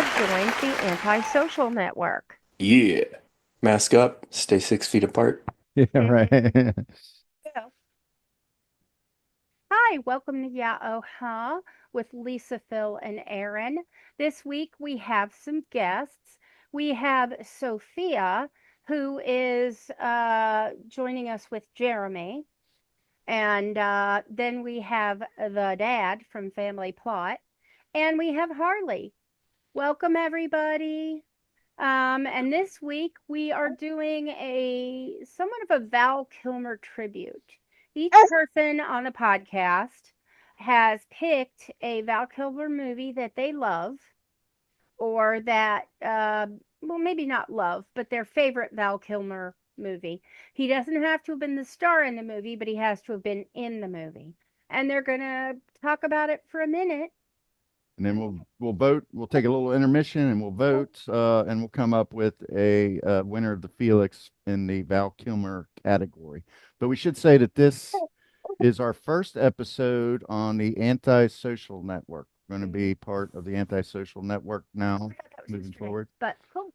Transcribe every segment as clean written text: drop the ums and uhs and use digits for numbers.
have joined the Antisocial Network. Yeah. Mask up, stay 6 feet apart. Yeah, Mhm. right. Yeah. Hi, welcome to YUH with Lisa, Phil, and Aaron. This week we have some guests. We have Sophia, who is joining us with Jeremy. And then we have the dad from Family Plot. And we have Harley. Welcome, everybody. And this week we are doing a somewhat of a Val Kilmer tribute. Each person on the podcast has picked a Val Kilmer movie that they love, or that, well, maybe not love, but their favorite Val Kilmer movie. He doesn't have to have been the star in the movie, but he has to have been in the movie. And they're going to talk about it for a minute. And then we'll vote. We'll take a little intermission and we'll vote, and we'll come up with a winner of the Felix in the Val Kilmer category. But we should say that this is our first episode on the Antisocial Network. We're going to be part of the Antisocial Network now, I thought that was moving yesterday, forward. but cool.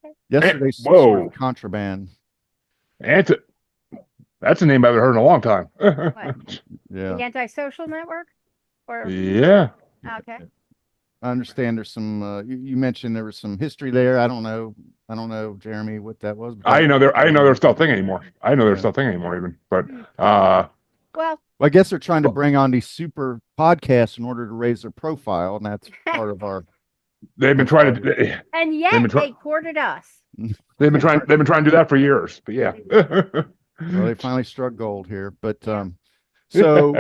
Okay. Yesterday, sort Whoa, of contraband. Ant that's a name I haven't heard in a long time. What? Yeah, The Antisocial Network? Or, Yeah. okay. I understand there's some. You mentioned there was some history there. I don't know. I don't know, Jeremy, what that was. But I didn't know they're I didn't know they're still a thing anymore. I didn't know they're Yeah. still a thing anymore even. But Hmm. uh Well, Well, I guess they're trying to bring on these super podcasts in order to raise their profile, and that's part of our. they've been trying to and they've yet been they trying courted us. they've been trying to do that for years. But yeah. Well, they finally struck gold here, but so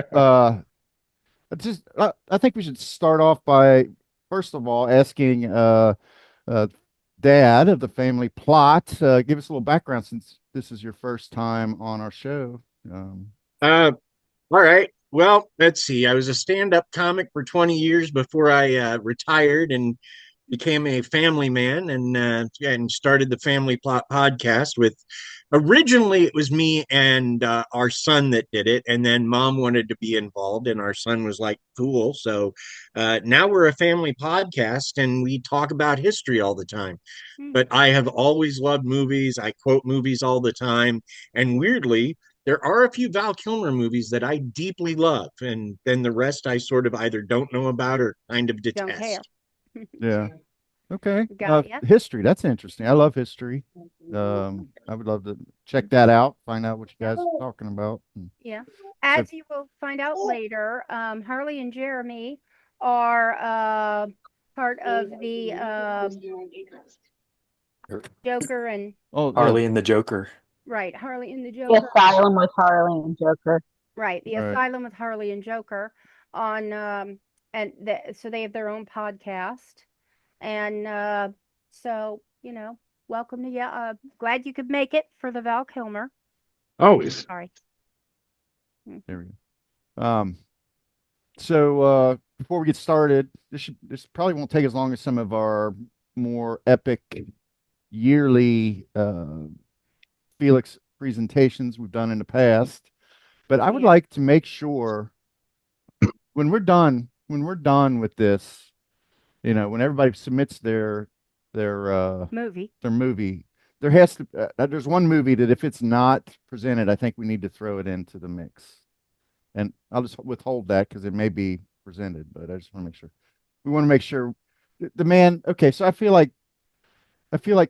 I think we should start off by first of all asking uh, Dad of the family plot, give us a little background since this is your first time on our show. Uh, all right. Well, let's see. I was a stand-up comic for 20 years before I retired and became a family man and started the Family Plot podcast with originally it was me and our son that did it, and then mom wanted to be involved and our son was like cool. So now we're a family podcast and we talk about history all the time. Hmm. But I have always loved movies. I quote movies all the time. And weirdly, there are a few Val Kilmer movies that I deeply love. And then the rest I sort of either don't know about or kind of Don't care. detest. Yeah. Okay. Got ya. History. That's interesting. I love history. I would love to check that out, find out what you guys are talking about. Yeah. So, As you will find out later, Harley and Jeremy are part of the Joker and oh, Harley and the Joker. right, Harley and the The Joker. Asylum with Harley and Joker. Right, the Right. Asylum with Harley and Joker on and so they have their own podcast. And so, welcome to you. Glad you could make it for the Val Kilmer. Always. Sorry. there we go. Before we get started, this probably won't take as long as some of our more epic yearly Felix presentations we've done in the past. But I would Yeah. like to make sure when we're done with this, when everybody submits their Movie. movie, there has to there's one movie that if it's not presented, I think we need to throw it into the mix. And I'll just withhold that because it may be presented, but I just want to make sure. We want to make sure the man. Okay, so I feel like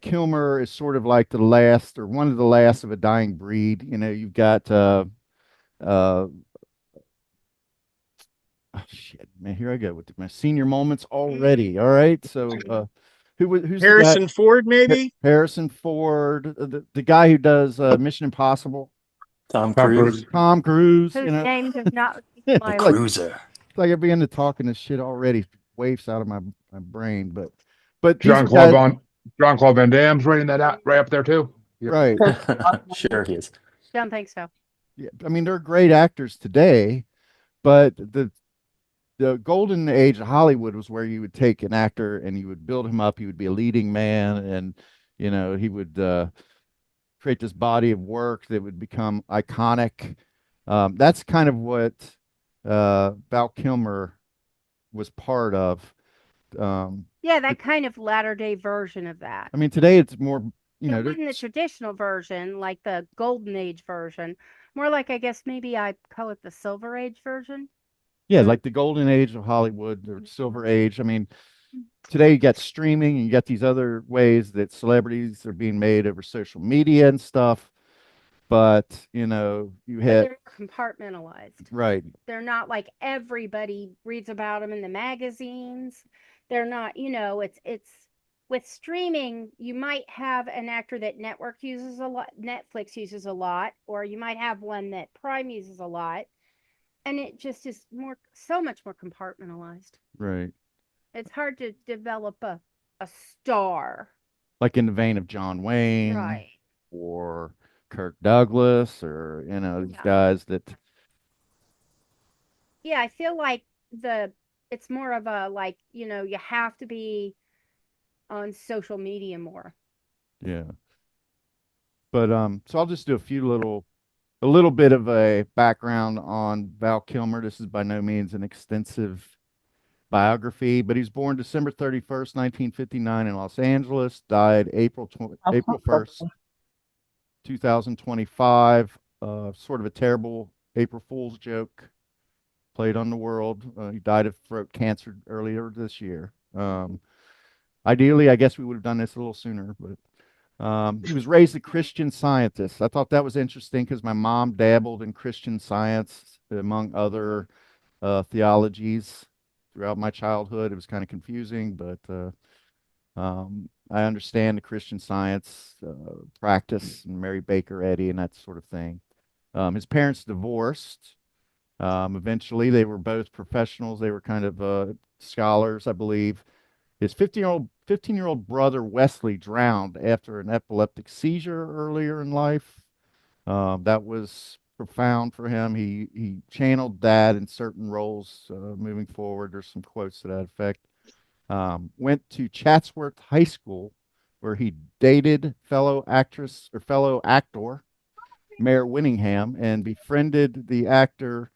Kilmer is sort of like the last or one of the last of a dying breed. You've got oh shit, man, here I go with my senior moments already. All right, so who's the guy? Harrison Ford, maybe? Harrison Ford, the guy who does Mission Impossible, Tom Tom Cruise. Cruise. Tom Cruise. Whose name does not The my Cruiser. It's like I begin to talking this shit already, waves out of my brain. But these John are Claude guys, Van John Claude Van Damme's writing that out right up there too. Yep. right? Sure he is. don't think so. Yeah, I mean they're great actors today, but the golden age of Hollywood was where you would take an actor and you would build him up. He would be a leading man, and he would create this body of work that would become iconic. That's kind of what Val Kilmer was part of. Yeah, that kind of latter day version of that. I mean, today it's more, It wasn't the traditional version, like the Golden Age version. More like, I guess maybe I call it the Silver Age version. yeah, like the golden age of Hollywood, or silver age. I mean, today you got streaming and you got these other ways that celebrities are being made over social media and stuff. But, you But had, they're compartmentalized. right. They're not like everybody reads about them in the magazines. They're not, it's with streaming, you might have an actor that Netflix uses a lot, or you might have one that Prime uses a lot, and it just is so much more compartmentalized. Right. It's hard to develop a star. Like in the vein of John Wayne Right. or Kirk Douglas, or, these Yeah. guys that, Yeah, I feel like it's more of a, like, you have to be on social media more. yeah. But, so I'll just do a little bit of a background on Val Kilmer. This is by no means an extensive biography, but he was born December 31st, 1959 in Los Angeles, died April 1st, 2025. Sort of a terrible April Fool's joke played on the world. He died of throat cancer earlier this year. Ideally, I guess we would have done this a little sooner, but he was raised a Christian Scientist. I thought that was interesting because my mom dabbled in Christian Science, among other theologies, throughout my childhood. It was kind of confusing, but I understand the Christian Science practice, and Mary Baker Eddy and that sort of thing. His parents divorced. Eventually, they were both professionals. They were kind of scholars, I believe. His 15-year-old brother Wesley drowned after an epileptic seizure earlier in life. That was profound for him. He channeled that in certain roles moving forward. There's some quotes to that effect. Went to Chatsworth High School, where he dated fellow actor Mayor Winningham, and befriended the actor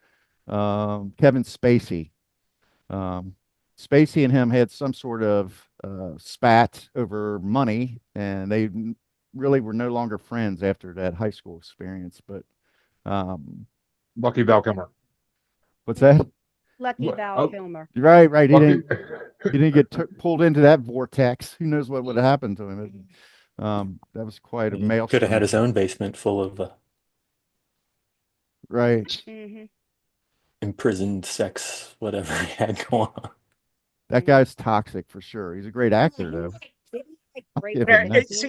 Kevin Spacey. Spacey and him had some sort of spat over money, and they really were no longer friends after that high school experience. But Lucky Val Kilmer. what's that? Lucky What? Val Oh. Kilmer. Right. He Lucky. didn't get pulled into that vortex. Who knows what would have happened to him? That was quite a He could maelstrom. have had his own basement full of Right. Mm-hmm. imprisoned sex, whatever he had going on. That guy's toxic for sure. He's a great actor, though. Great. Yeah, but nice.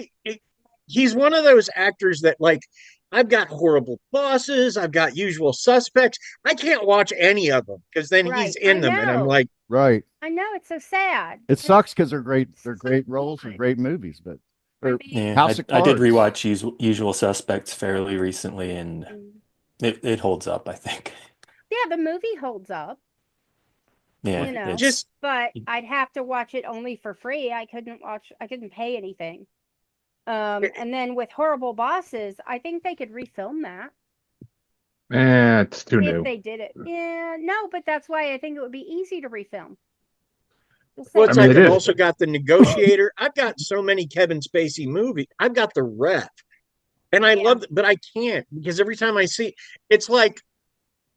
He's one of those actors that, like, I've got Horrible Bosses, I've got Usual Suspects. I can't watch any of them because then Right. he's in I them, and I'm know. like, Right. I know, it's so sad. It sucks because they're great. They're great roles and great movies, but Yeah, House of I did Cards. rewatch Usual Suspects fairly recently, and Mm. it holds up, I think. Yeah, the movie holds up, Yeah, but I'd have to watch it only for free. I couldn't pay anything. And then with Horrible Bosses, I think they could refilm that It's too if new. they did it. Yeah, no, but that's why I think it would be easy to refilm. well, it's I mean, like it I've is. also got The Negotiator. I've got so many Kevin Spacey movies. I've got The Ref, and I love it, but I can't, because every time I see, it's like,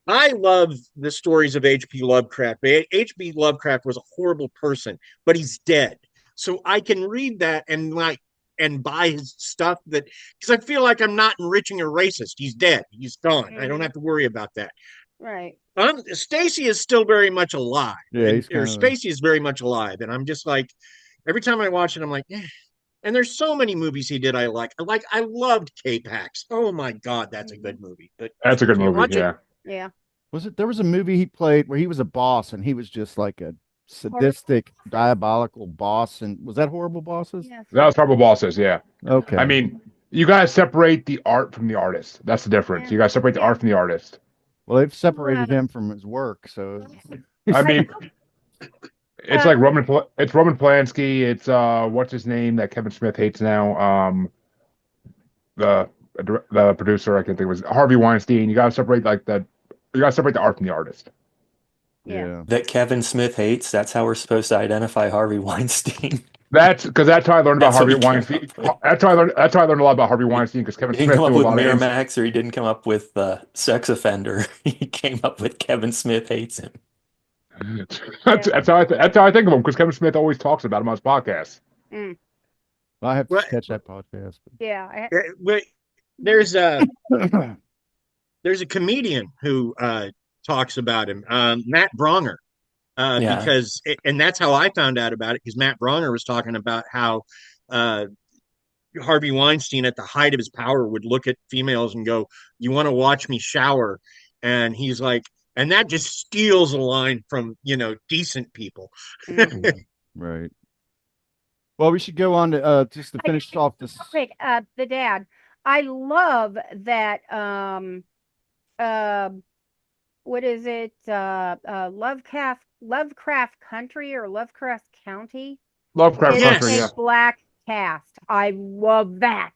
I love the stories of H.P. Lovecraft. H.P. Lovecraft was a horrible person, but he's dead. So I can read that and buy his stuff, that because I feel like I'm not enriching a racist. He's dead. He's gone. I don't have to worry about that. Right. Stacy is still very much alive. Yeah, he's or Spacey is very much alive, and I'm just like, every time I watch it, I'm like, eh. And there's so many movies he did I like. I loved K-Pax. Oh my God, that's a good movie. But That's a good can't movie. watch it. Yeah. Yeah. There was a movie he played where he was a boss and he was just like a sadistic, diabolical boss. And was that Horrible Bosses? Yes. That was Horrible Bosses. Yeah. Okay. I mean, you gotta separate the art from the artist. That's the difference. Yeah. You gotta separate the art from the artist. Well, they've separated him from his work, so I mean, it's like Roman Polanski. It's what's his name that Kevin Smith hates now? The producer, I can think it was Harvey Weinstein. You gotta separate the art from the artist. Yeah. that Kevin Smith hates. That's how we're supposed to identify Harvey Weinstein. That's how I learned about That's what Harvey he came Weinstein. up with. That's how I learned a lot about Harvey Weinstein because He Kevin didn't come Smith up knew a with lot of Miramax, or he didn't come up with sex offender. He came up with Kevin Smith hates him. That's how I think of him because Kevin Smith always talks about him on his podcast. Mm. I have to Well, catch that podcast. Yeah. but there's a comedian who talks about him, Matt Bronger, Yeah. and that's how I found out about it because Matt Bronger was talking about how uh, Harvey Weinstein, at the height of his power, would look at females and go, "You want to watch me shower?" And he's like, and that just steals a line from decent people. Mhm. Right. Well, we should go on to just to finish off this. Quick, the dad. I love that. Uh, what is it? Lovecraft Country or Lovecraft County Lovecraft is Yes, Country, a yeah. black cast. I love that.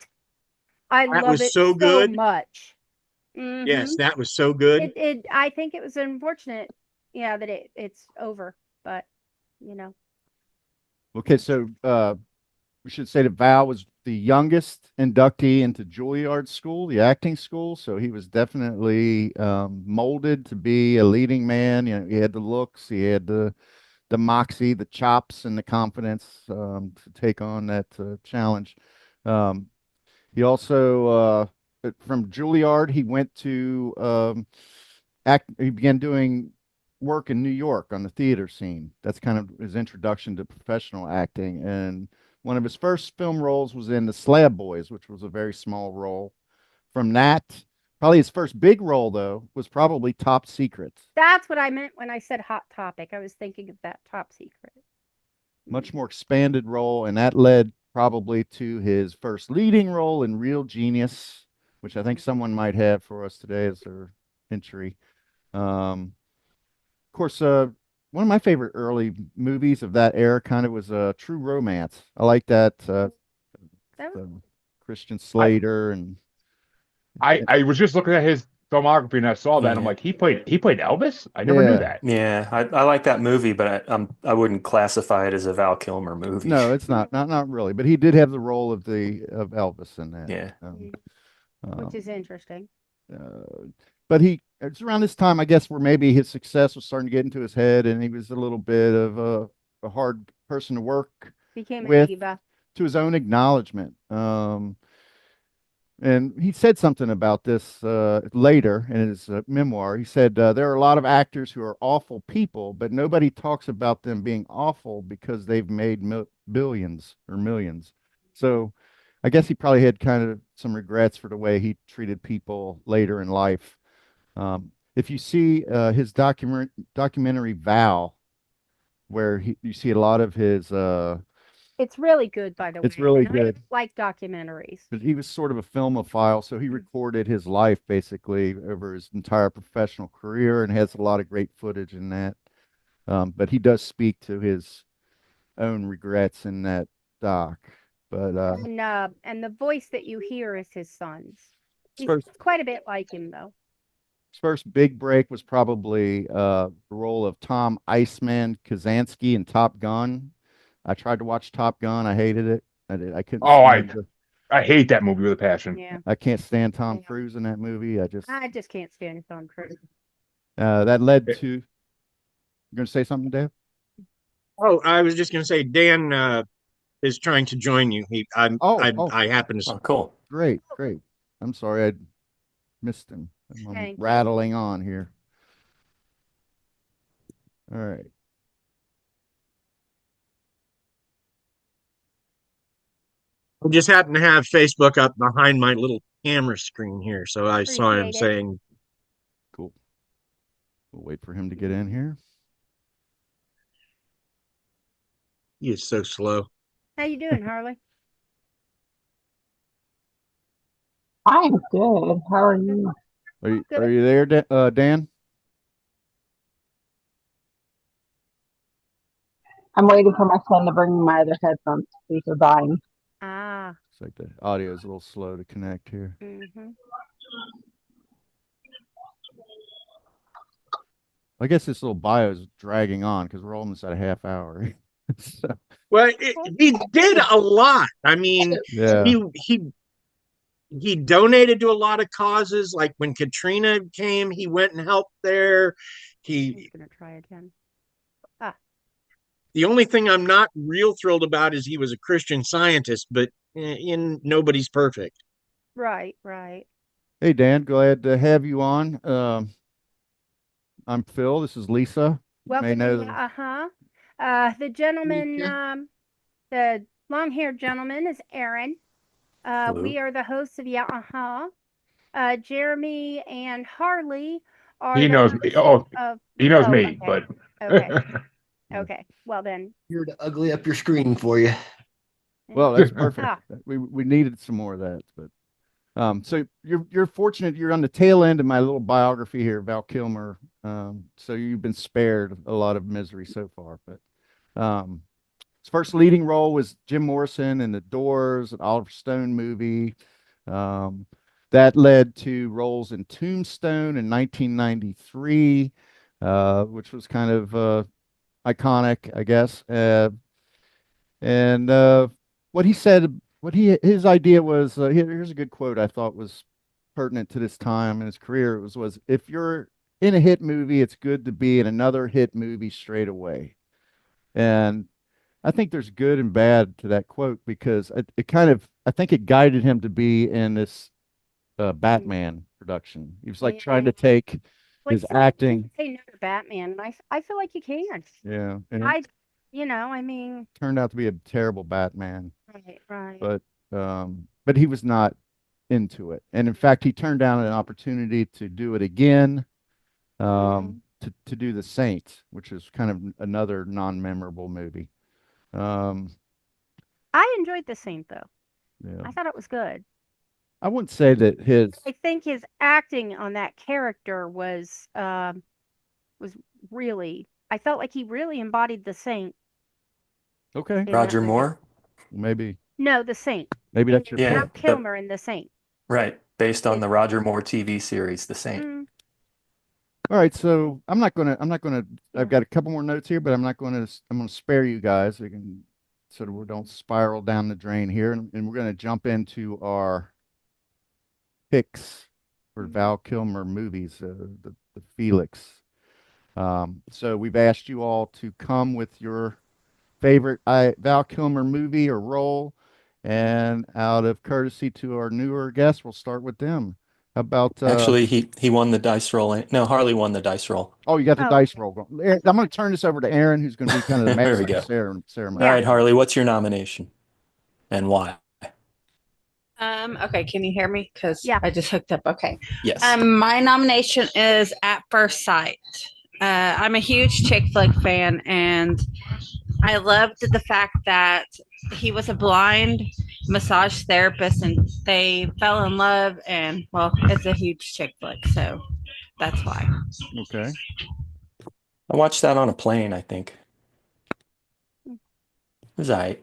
I that love was it so so good. much. Hmm. Yes, that was so good. I think it was unfortunate, yeah, that it's over, but you know. Okay, so we should say that Val was the youngest inductee into Juilliard School, the acting school. So he was definitely molded to be a leading man. You know, he had the looks, he had the moxie, the chops, and the confidence to take on that challenge. Um, he also from Juilliard, he went to act. He began doing work in New York on the theater scene. That's kind of his introduction to professional acting. And one of his first film roles was in The Slab Boys, which was a very small role. From that, probably his first big role, though, was probably Top Secret. That's what I meant when I said Hot Topic. I was thinking of that Top Secret. Much more expanded role, and that led probably to his first leading role in Real Genius, which I think someone might have for us today as their entry. Of course, one of my favorite early movies of that era kind of was True Romance. I like that That was, Christian Slater and I was just looking at his filmography and I saw that and I'm Yeah. like, he played Elvis? I never knew yeah. that. Yeah, I like that movie, but I wouldn't classify it as a Val Kilmer movie. No, it's not really, but he did have the role of Elvis in that. Yeah. which is interesting. But it's around this time, I guess, where maybe his success was starting to get into his head, and he was a little bit of a hard person to work Became a with, diva. to his own acknowledgement. And he said something about this later in his memoir. He said, there are a lot of actors who are awful people, but nobody talks about them being awful because they've made billions or millions. So I guess he probably had kind of some regrets for the way he treated people later in life. If you see his documentary Val, where you see a lot of his It's really good, by the way. It's really And I good. like documentaries. but he was sort of a filmophile, so he recorded his life basically over his entire professional career and has a lot of great footage in that. But he does speak to his own regrets in that doc. But And the voice that you hear is his son's. He's first quite a bit like him, though. his first big break was probably the role of Tom Iceman Kazansky in Top Gun. I tried to watch Top Gun. I hated it. I couldn't Oh, stand I hate that movie with a passion. Yeah. I can't stand Tom Yeah. Cruise in that movie. I just can't stand Tom Cruise. That led to. You're going to say something, Dave? Oh, I was just going to say, Dan is trying to join you. Oh, I happen to. Oh, cool. great. I'm sorry, I missed him. I'm Thank you. rattling on here. All right. I just happen to have Facebook up behind my little camera screen here, so I saw him Appreciate it. saying, Cool. We'll wait for him to get in here. "He is so slow." How you doing, Harley? I'm good. How are you? Are you there, Dan? I'm waiting for my son to bring me my other headphones. These are dying. Ah. It's like the audio is a little slow to connect here. Mm-hmm. I guess this little bio is dragging on because we're almost at a half hour. So, Well, he did a lot. I mean, yeah. he donated to a lot of causes. Like when Katrina came, he went and helped there. He's He gonna try again. The only thing I'm not real thrilled about is he was a Christian Scientist, but in nobody's perfect. Right, right. Hey, Dan, glad to have you on. I'm Phil. This is Lisa. You may Welcome. know. The gentleman, Yeah. the long-haired gentleman is Aaron. Hello. We are the hosts of YUH. Jeremy and Harley are He the knows me. hosts Oh, of. he knows Oh, me, okay. but Okay. Okay. Well then. Here to ugly up your screen for you. Well, that's perfect. Ah. We needed some more of that, but so you're fortunate. You're on the tail end of my little biography here, Val Kilmer. So you've been spared a lot of misery so far. But his first leading role was Jim Morrison in The Doors, an Oliver Stone movie. That led to roles in Tombstone in 1993, which was kind of iconic, I guess. And what he said, his idea was, here's a good quote I thought was pertinent to this time in his career. It was if you're in a hit movie, it's good to be in another hit movie straight away. And I think there's good and bad to that quote because it kind of, I think it guided him to be in this Batman production. He was like trying to take Like his acting. say no to Batman, and I feel like you can. Yeah. And I mean. turned out to be a terrible Batman. Right, right. But he was not into it. And in fact, he turned down an opportunity to do it again, to do The Saint, which is kind of another non-memorable movie. I enjoyed The Saint though. Yeah. I thought it was good. I wouldn't say that I think his acting on that character was really. I felt like he really embodied the Saint. Okay. in Roger that movie. Moore? Maybe No, the Saint. maybe that's your Yeah. Val Kilmer in the Saint. Right. Based on the Roger Moore TV series, The Saint. Mm, All right, so I'm not gonna I've got a couple more notes here, but I'm gonna spare you guys so that we don't spiral down the drain here, and we're gonna jump into our picks for Val Kilmer movies, the Felix. So we've asked you all to come with your favorite Val Kilmer movie or role, and out of courtesy to our newer guests, we'll start with them. How about Actually, he won the dice roll. No, Harley won the dice roll. Oh, you got the Oh, dice roll going. I'm going to turn this over to Aaron, who's going to be kind of the There we master of go. ceremony. All right, Harley, what's your nomination and why? Okay, can you hear me? Because Yeah. I just hooked up. Okay. Yes. My nomination is At First Sight. I'm a huge chick flick fan, and I loved the fact that he was a blind massage therapist and they fell in love, and well, it's a huge chick flick, so that's why. Okay. I watched that on a plane, I think. It was all right.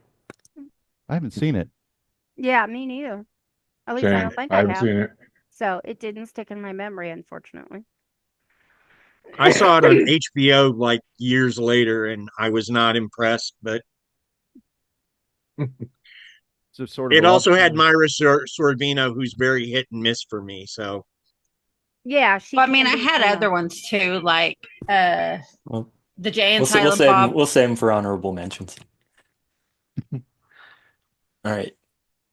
I haven't seen it. yeah, me neither. At least I same. don't think I I haven't have. seen it. So it didn't stick in my memory, unfortunately. I saw it on HBO like years later, and I was not impressed. But So sort of it a love also had story. Myra Sorvino, who's very hit and miss for me. So Yeah, she. Well, I mean, can I be had kind of- other ones too, like Well, the Jay and we'll Silent save Bob. we'll save them for honorable mentions. All right.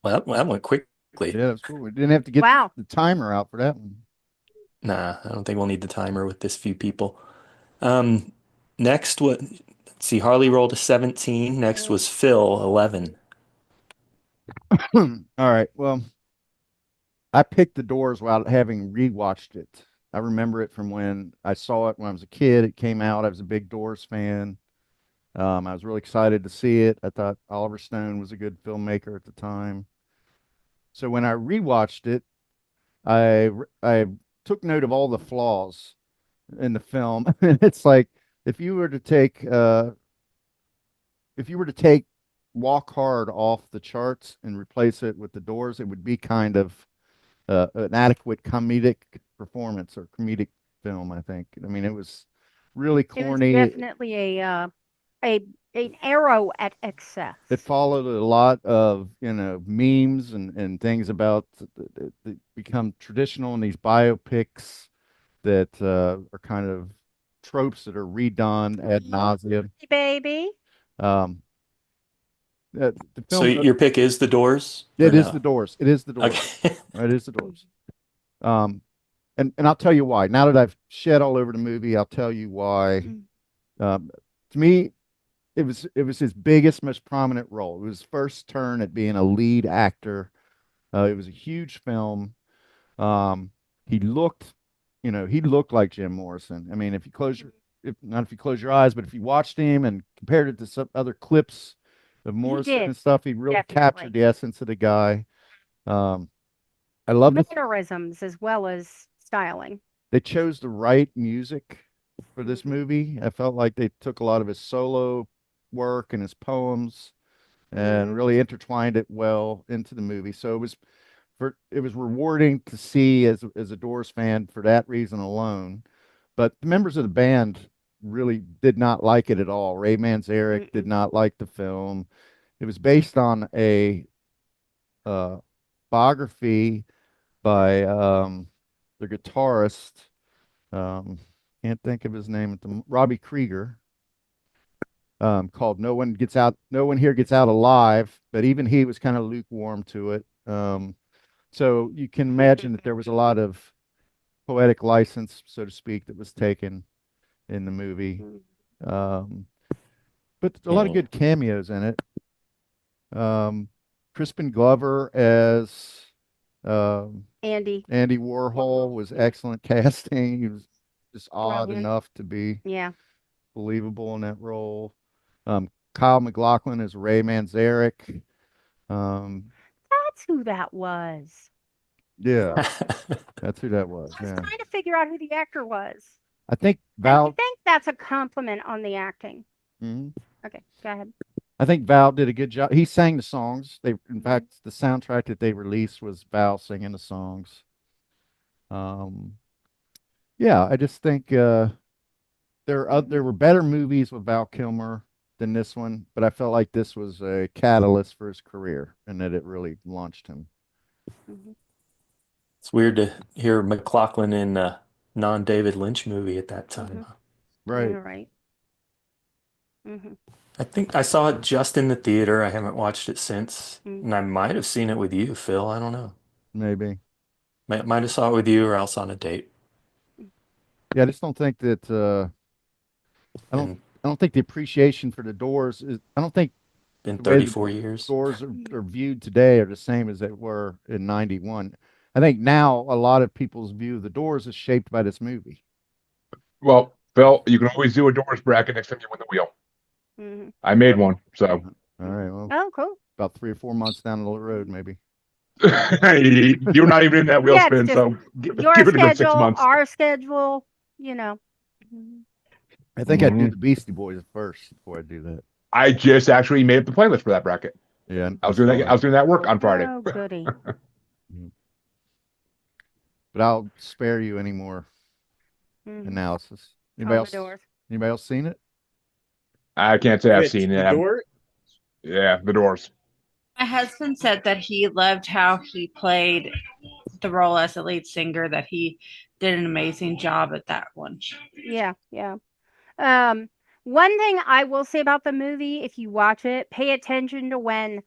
Well, that went quickly. Yeah, that's cool. We didn't have to get Wow. the timer out for that one. Nah, I don't think we'll need the timer with this few people. Next, let's see, Harley rolled a 17. Next was Phil, 11. All right. Well, I picked The Doors without having rewatched it. I remember it from when I saw it when I was a kid. It came out. I was a big Doors fan. I was really excited to see it. I thought Oliver Stone was a good filmmaker at the time. So when I rewatched it, I took note of all the flaws in the film. And it's like if you were to take Walk Hard off the charts and replace it with The Doors, it would be kind of an adequate comedic performance or comedic film, I think. I mean, it was really It was corny. definitely an arrow at excess. It followed a lot of, memes and things about that become traditional in these biopics that are kind of tropes that are redone ad nauseum. Baby. Um, the So film, your pick is The Doors? it or is no? The Doors. It is The Doors. Okay. It is The Doors. And I'll tell you why. Now that I've shed all over the movie, I'll tell you why. To me, it was his biggest, most prominent role. It was his first turn at being a lead actor. It was a huge film. He looked, he looked like Jim Morrison. I mean, if you close your eyes, but if you watched him and compared it to some other clips of Morrison and stuff, he really captured the essence of the guy. I love mannerisms as well as styling. They chose the right music for this movie. I felt like they took a lot of his solo work and his poems and really intertwined it well into the movie. So it was rewarding to see as a Doors fan for that reason alone. But the members of the band really did not like it at all. Ray Manzarek did not like the film. It was based on a biography by the guitarist. Can't think of his name Robbie Krieger. Called No One Here Gets Out Alive, but even he was kind of lukewarm to it. So you can imagine that there was a lot of poetic license, so to speak, that was taken in the movie. But a lot of good cameos in it. Crispin Glover as Andy Warhol was excellent casting. He was just odd enough to be believable in that role. Kyle MacLachlan as Ray Manzarek. That's who that was. Yeah, that's who that was. I was trying to figure out who the actor was. I think Val. I think that's a compliment on the acting. Okay, go ahead. I think Val did a good job. He sang the songs. In fact, the soundtrack that they released was Val singing the songs. Yeah, I just think there were better movies with Val Kilmer than this one, but I felt like this was a catalyst for his career and that it really launched him. It's weird to hear McLaughlin in a non-David Lynch movie at that time. Right. You're right. I think I saw it just in the theater. I haven't watched it since. And I might have seen it with you, Phil. I don't know. Maybe. Might have saw it with you or else on a date. Yeah, I just don't think that I don't think the appreciation for the Doors is. I don't think been 34 years. Doors are viewed today are the same as they were in '91. I think now a lot of people's view of the Doors is shaped by this movie. Well, Phil, you can always do a Doors bracket next time you win the wheel. I made one, so. All right. Well, cool. About 3 or 4 months down the road, maybe. You're not even in that wheel spin, so give it a good 6 months. Our schedule, I think I'd do the Beastie Boys first before I do that. I just actually made up the playlist for that bracket. Yeah, I was doing that work on Friday. Oh, goody. But I'll spare you any more analysis. Anybody else seen it? I can't say I've seen it. Yeah, The Doors. My husband said that he loved how he played the role as a lead singer, that he did an amazing job at that one. Yeah. One thing I will say about the movie, if you watch it, pay attention to when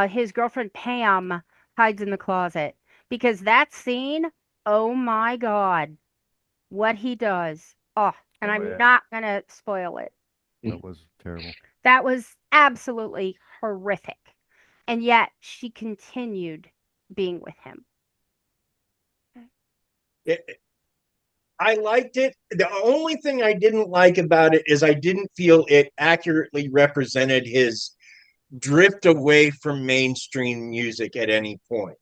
his girlfriend Pam hides in the closet. Because that scene, oh my God, what he does. And I'm not going to spoil it. That was terrible. That was absolutely horrific. And yet she continued being with him. I liked it. The only thing I didn't like about it is I didn't feel it accurately represented his drift away from mainstream music at any point.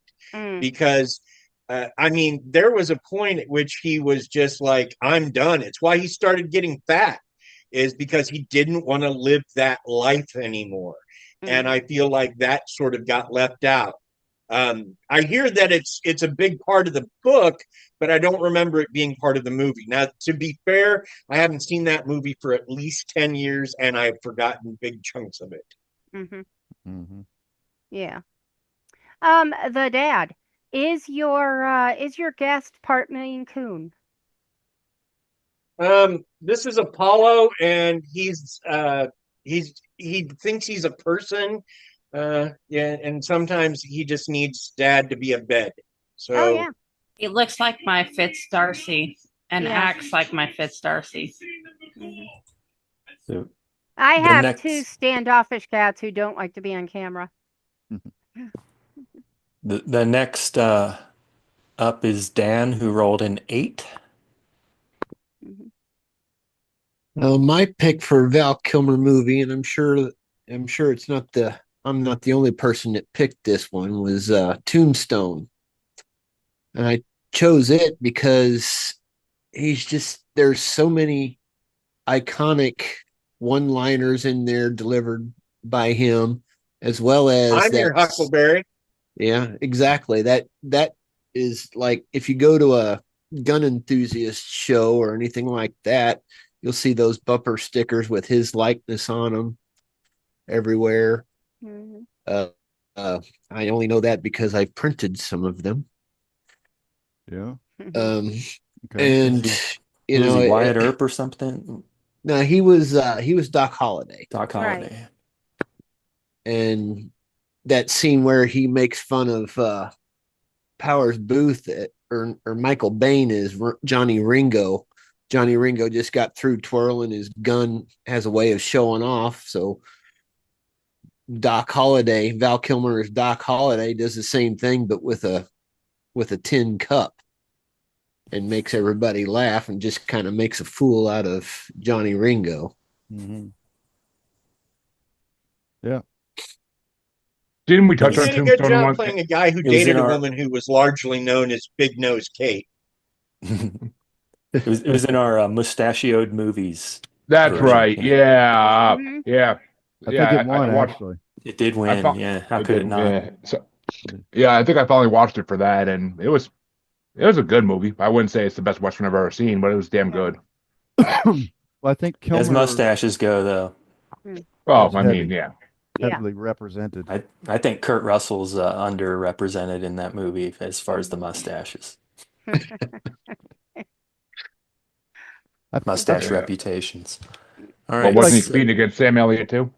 Because, there was a point at which he was just like, I'm done. It's why he started getting fat, is because he didn't want to live that life anymore. And I feel like that sort of got left out. I hear that it's a big part of the book, but I don't remember it being part of the movie. Now, to be fair, I haven't seen that movie for at least 10 years, and I've forgotten big chunks of it. Mm-hmm. Yeah. The dad. Is your guest part Maine Coon? This is Apollo, and he thinks he's a person. Yeah, and sometimes he just needs dad to be a bed. So Oh yeah. He looks like my Fitz Darcy and Yeah. acts like my Fitz Darcy. Mhm. So I The have next- two standoffish cats who don't like to be on camera. the next up is Dan, who rolled an 8. Mhm. My pick for Val Kilmer movie, and I'm sure it's not I'm not the only person that picked this one, was Tombstone. And I chose it because there's so many iconic one-liners in there delivered by him, as well as I'm your Huckleberry. Yeah, exactly. That is like, if you go to a gun enthusiast show or anything like that, you'll see those bumper stickers with his likeness on them everywhere. Mhm. I only know that because I printed some of them. Yeah. Um, Okay. and Was you know, he Wyatt Earp or something? no, he was Doc Holliday. Doc Right. Holliday. And that scene where he makes fun of Powers Booth or Michael Bain is Johnny Ringo. Johnny Ringo just got through twirling his gun, has a way of showing off. So Val Kilmer's Doc Holliday does the same thing, but with a tin cup, and makes everybody laugh and just kind of makes a fool out of Johnny Ringo. Mm-hmm. Yeah. Didn't we He touch on did a good Tombstone job once? playing a guy who was dated in a our- woman who was largely known as Big Nose Kate. It was in our mustachioed movies. That's version. right. Yeah. Mhm. Yeah. I think it won, watched actually. It did I win. thought- Yeah. How could it not? Yeah. So, yeah, I think I finally watched it for that, and it was a good movie. I wouldn't say it's the best Western I've ever seen, but it was damn good. Well, I think Kilmer As mustaches go, though, Oh, That's I heavy. mean, yeah. Yeah. heavily represented. I think Kurt Russell's underrepresented in that movie as far as the mustaches. Mustache Yeah. reputations. All Well, right. wasn't he Like- competing against Sam Elliott too?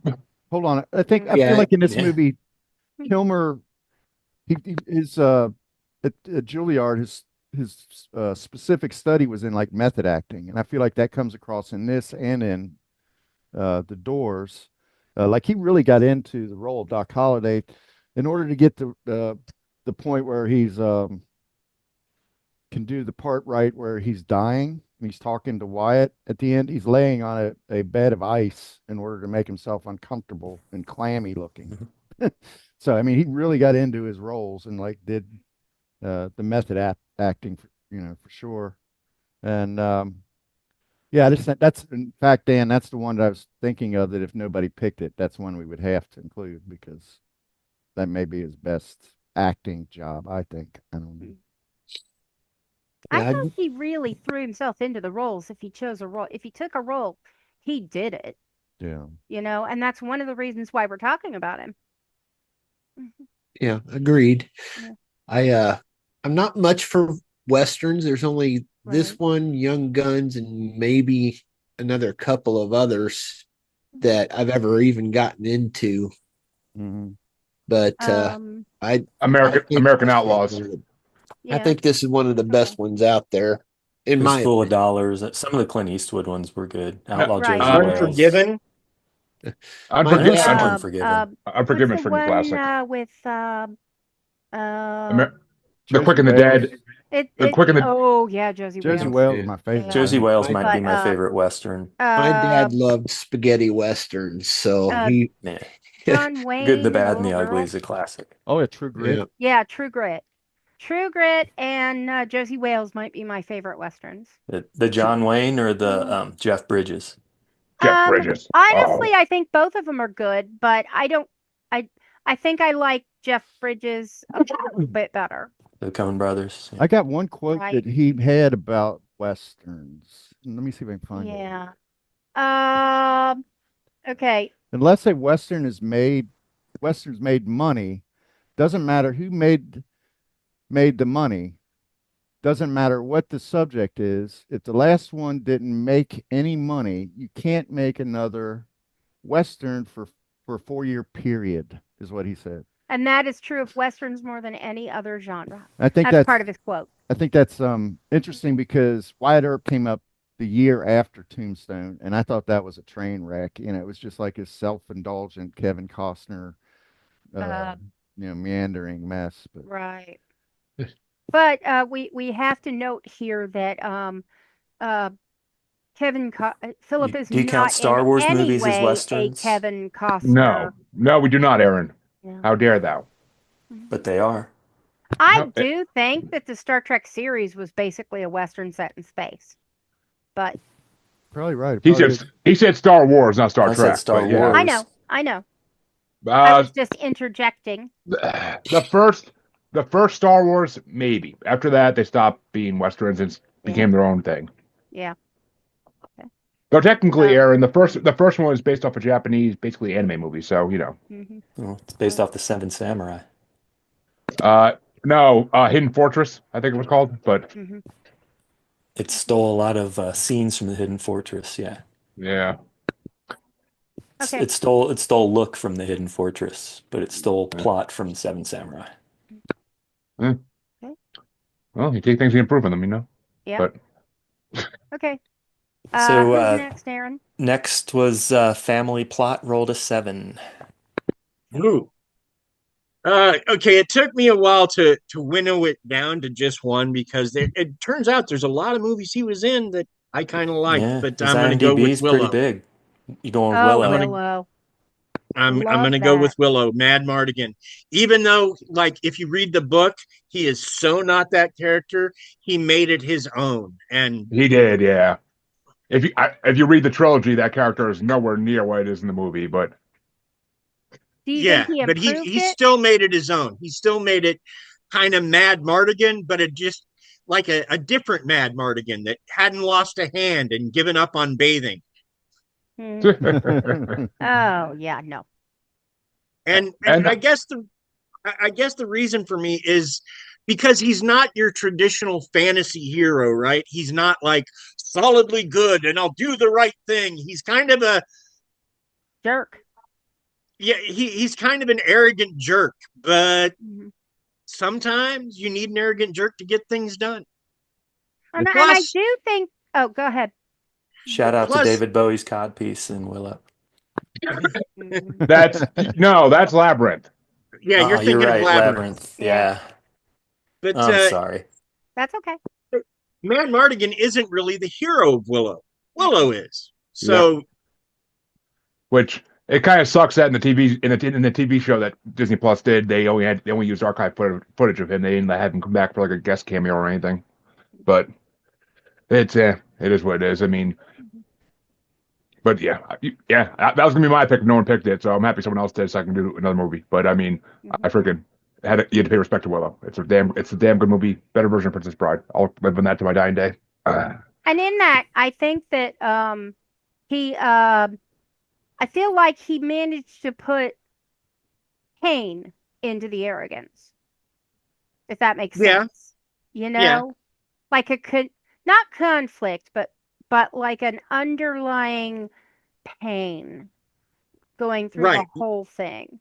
Hold on. I feel Yeah. like in this Yeah. movie, Kilmer, his at Juilliard, his specific study was in like method acting, and I feel like that comes across in this and in The Doors. Like he really got into the role of Doc Holliday in order to get the point where he's can do the part right where he's dying and he's talking to Wyatt at the end. He's laying on a bed of ice in order to make himself uncomfortable and clammy looking. So I mean, he really got into his roles and like did the method acting, for sure. And yeah, that's in fact, Dan, that's the one that I was thinking of. That if nobody picked it, that's one we would have to include because that may be his best acting job. I think. I don't know. I thought he really threw himself into the roles. If he chose a role, if he took a role, he did it. Yeah. And that's one of the reasons why we're talking about him. Yeah, agreed. Yeah. I'm not much for westerns. There's only this Right. one, Young Guns, and maybe another couple of others that I've ever even gotten into. Mm-hmm. But I American Outlaws. I Yeah. think this is one of the best ones out there. In It was my full of opinion. dollars. Some of the Clint Eastwood ones were good. Outlaw Right. Josie Wales. Unforgiven. My dad- Unforgiven. Unforgiven's what's the freaking one classic. with The Quick and the Dead. The Quick and the oh yeah, Josie Josie Wales. Wales is my favorite. Yeah. Josie Wales My- might be But, my favorite Western. My dad Uh, loved spaghetti westerns, so uh, he Yeah. John Wayne. Good, the and Bad, and the Little Ugly Girl. is a classic. Oh, yeah, True Grit. yeah. Yeah, True Grit. True Grit and Josie Wales might be my favorite westerns. The John Wayne or the Jeff Bridges? Jeff Bridges. Honestly, I think both of them are good, but I don't. I think I like Jeff Bridges a little bit better. The Coen brothers. I got one quote Right. that he had about westerns. Let me see if I can find it. Yeah. Okay. Unless a westerns made money, doesn't matter who made the money, doesn't matter what the subject is. If the last one didn't make any money, you can't make another western for a 4-year period, is what he said. And that is true of westerns more than any other genre. I think That's part of his quote. I think that's interesting because Wyatt Earp came up the year after Tombstone, and I thought that was a train wreck. You know, it was just like his self-indulgent Kevin Costner, meandering mess. But Right. But we have to note here that Philip is Do you not count Star in Wars any movies as way westerns? a Kevin Costner. No, we do not, Aaron. Yeah. How dare thou? But they are. I No, do think that the Star Trek series was basically a western set in space. But probably right. He said Star Wars, not Star I Trek. said Star but yeah. Wars. I know. I was just interjecting. The first Star Wars, maybe. After that, they stopped being westerns and became their own thing. Yeah. Though technically, Aaron, the first one was based off a Japanese, basically anime movie. So Mm-hmm. Well, it's based off the Seven Samurai. No, Hidden Fortress, I think it was called. But Mm-hmm. It stole a lot of scenes from the Hidden Fortress. Yeah. yeah, Okay. It stole look from the Hidden Fortress, but it stole plot from the Seven Samurai. well, you take things and improve on them, Yeah. But Okay. So, Who's next, Aaron? Next was Family Plot rolled a 7. Ooh. Okay, it took me a while to winnow it down to just one because it turns out there's a lot of movies he was in that I kind of liked, Yeah, but his I'm going to go IMDb with is pretty Willow. big. You going with Oh, Willow? Willow. I'm Love going to go that. with Willow, Mad Mardigan. Even though, like, if you read the book, he is so not that character. He made it his own, and he did, yeah. If you read the trilogy, that character is nowhere near what it is in the movie. But Do you yeah, think he but improved he it? still made it his own. He still made it kind of Mad Mardigan, but it just like a different Mad Mardigan that hadn't lost a hand and given up on bathing. Hmm. Oh, yeah, no. And And- I guess the reason for me is because he's not your traditional fantasy hero, right? He's not like solidly good and I'll do the right thing. He's kind of a Jerk. yeah, he's kind of an arrogant jerk, but Mhm. sometimes you need an arrogant jerk to get things done. And I Plus- do think. Oh, go ahead. Shout out to Plus- David Bowie's codpiece in Willow. Mhm. that's Labyrinth. Yeah, you're thinking right, of Labyrinth. Yeah. But I'm sorry. That's okay. Mad Mardigan isn't really the hero of Willow. Willow is. So Which it kind of sucks that in the TV show that Disney Plus did, they only used archive footage of him. They didn't have him come back for like a guest cameo or anything. But it is what it is. I mean, but yeah, that was gonna be my pick. No one picked it, so I'm happy someone else did, so I can do another movie. But I mean, I freaking you had to pay respect to Willow. It's a damn good movie. Better version of Princess Bride. I'll live on that to my dying day. And in that, I think that he I feel like he managed to put pain into the arrogance. If that makes Yeah. sense. You know? Yeah. Like not conflict, but like an underlying pain going through Right. the whole thing.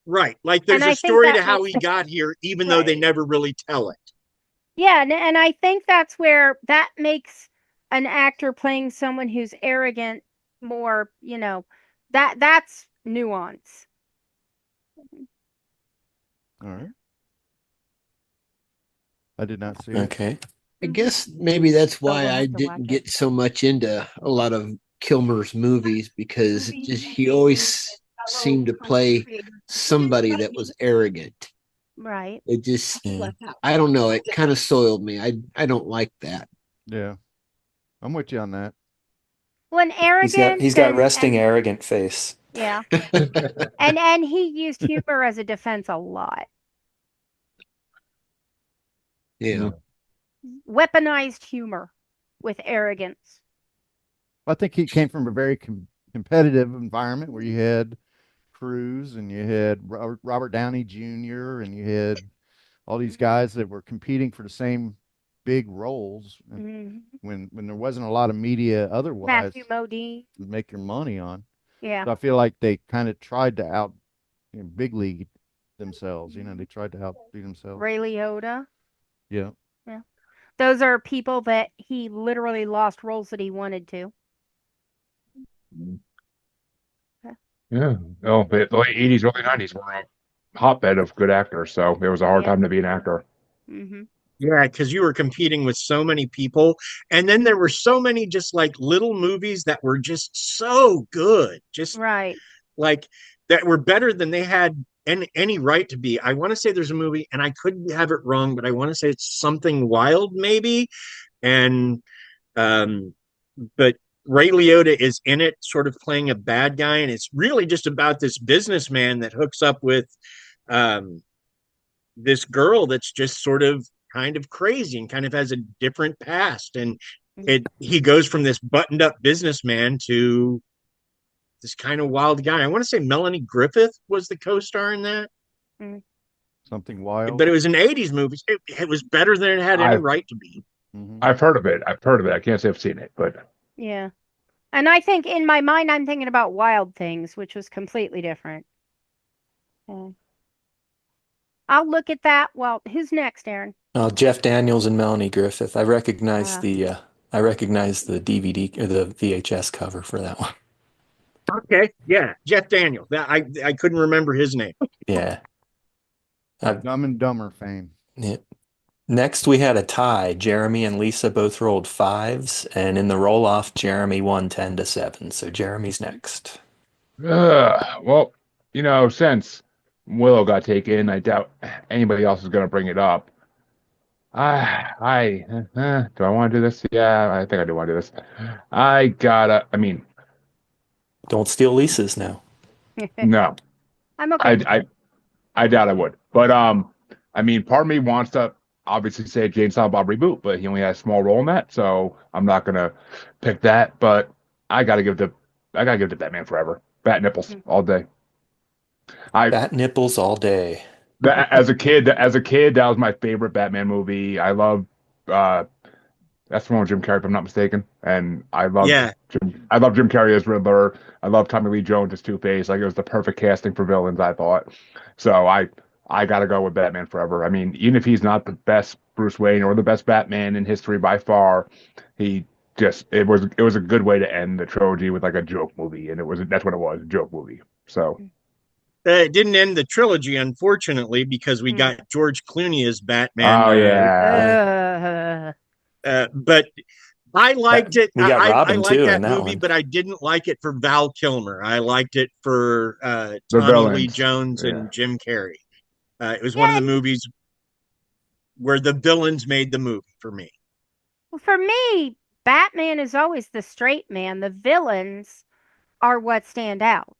right, like there's And I a think story that to how makes he the- got here, even though they Right. never really tell it. Yeah, and I think that's where that makes an actor playing someone who's arrogant more, that's nuance. All right. I did not see it. Okay. I guess maybe that's why we'll I have to watch didn't it. get so much into a lot of Kilmer's movies because he always seemed to play somebody that was arrogant. Right. It just, Yeah. I don't know. It kind of soiled me. I don't like that. Yeah. I'm with you on that. Well, and arrogant. He's got and- resting and- arrogant face. Yeah. And he used humor as a defense a lot. Yeah. Weaponized humor with arrogance. I think he came from a very competitive environment where you had Cruise and you had Robert Downey Jr. and you had all these guys that were competing for the same big roles when there wasn't a lot of media otherwise Matthew Modine. to make your money on. Yeah. So I feel like they kind of tried to big league themselves. They tried to outdo themselves. Ray Liotta. Yeah. Yeah. Those are people that he literally lost roles that he wanted to. Yeah. Oh, the late 80s, early 90s were a hotbed of good actors, so it was a hard time to be an actor. Mm-hmm. Yeah, because you were competing with so many people. And then there were so many just like little movies that were just so good. Just Right. like that were better than they had any right to be. I want to say there's a movie, and I could have it wrong, but I want to say it's Something Wild, maybe. And but Ray Liotta is in it, sort of playing a bad guy, and it's really just about this businessman that hooks up with this girl that's just sort of kind of crazy and kind of has a different past. And he goes from this buttoned up businessman to this kind of wild guy. I want to say Melanie Griffith was the co-star in that. Something Wild. But it was an 80s movie. It was better than it had any right to be. I've heard of it. I can't say I've seen it, but yeah. And I think in my mind, I'm thinking about Wild Things, which was completely different. I'll look at that. Well, who's next, Aaron? Jeff Daniels and Melanie Griffith. I recognize the DVD or the VHS cover for that one. Okay, yeah, Jeff Daniels. I couldn't remember his name. Yeah. Dumb and Dumber fame. Yeah. Next, we had a tie. Jeremy and Lisa both rolled 5s, and in the roll-off, Jeremy won 10-7. So Jeremy's next. Well, since Willow got taken, I doubt anybody else is going to bring it up. Do I want to do this? Yeah, I think I do want to do this. Don't steal Lisa's now. No. I'm okay. I doubt I would. But part of me wants to obviously say Jane Silent Bob reboot, but he only has a small role in that, so I'm not gonna pick that. But I gotta give it to Batman Forever. Bat nipples all day. Bat nipples all day. As a kid, that was my favorite Batman movie. I love that's the one with Jim Carrey, if I'm not mistaken. And I love Jim Carrey as Riddler. I love Tommy Lee Jones as Two-Face. Like, it was the perfect casting for villains, I thought. So I gotta go with Batman Forever. Even if he's not the best Bruce Wayne or the best Batman in history by far, it was a good way to end the trilogy with like a joke movie, and that's what it was, a joke movie. So it didn't end the trilogy, unfortunately, because we got George Clooney as Batman. Oh yeah. But I liked it. We got Robin I liked too that in that movie, one. but I didn't like it for Val Kilmer. I liked it for Tommy Lee Jones and Jim Carrey. It was one of the movies where the villains made the movie for me. Well, for me, Batman is always the straight man. The villains are what stand out.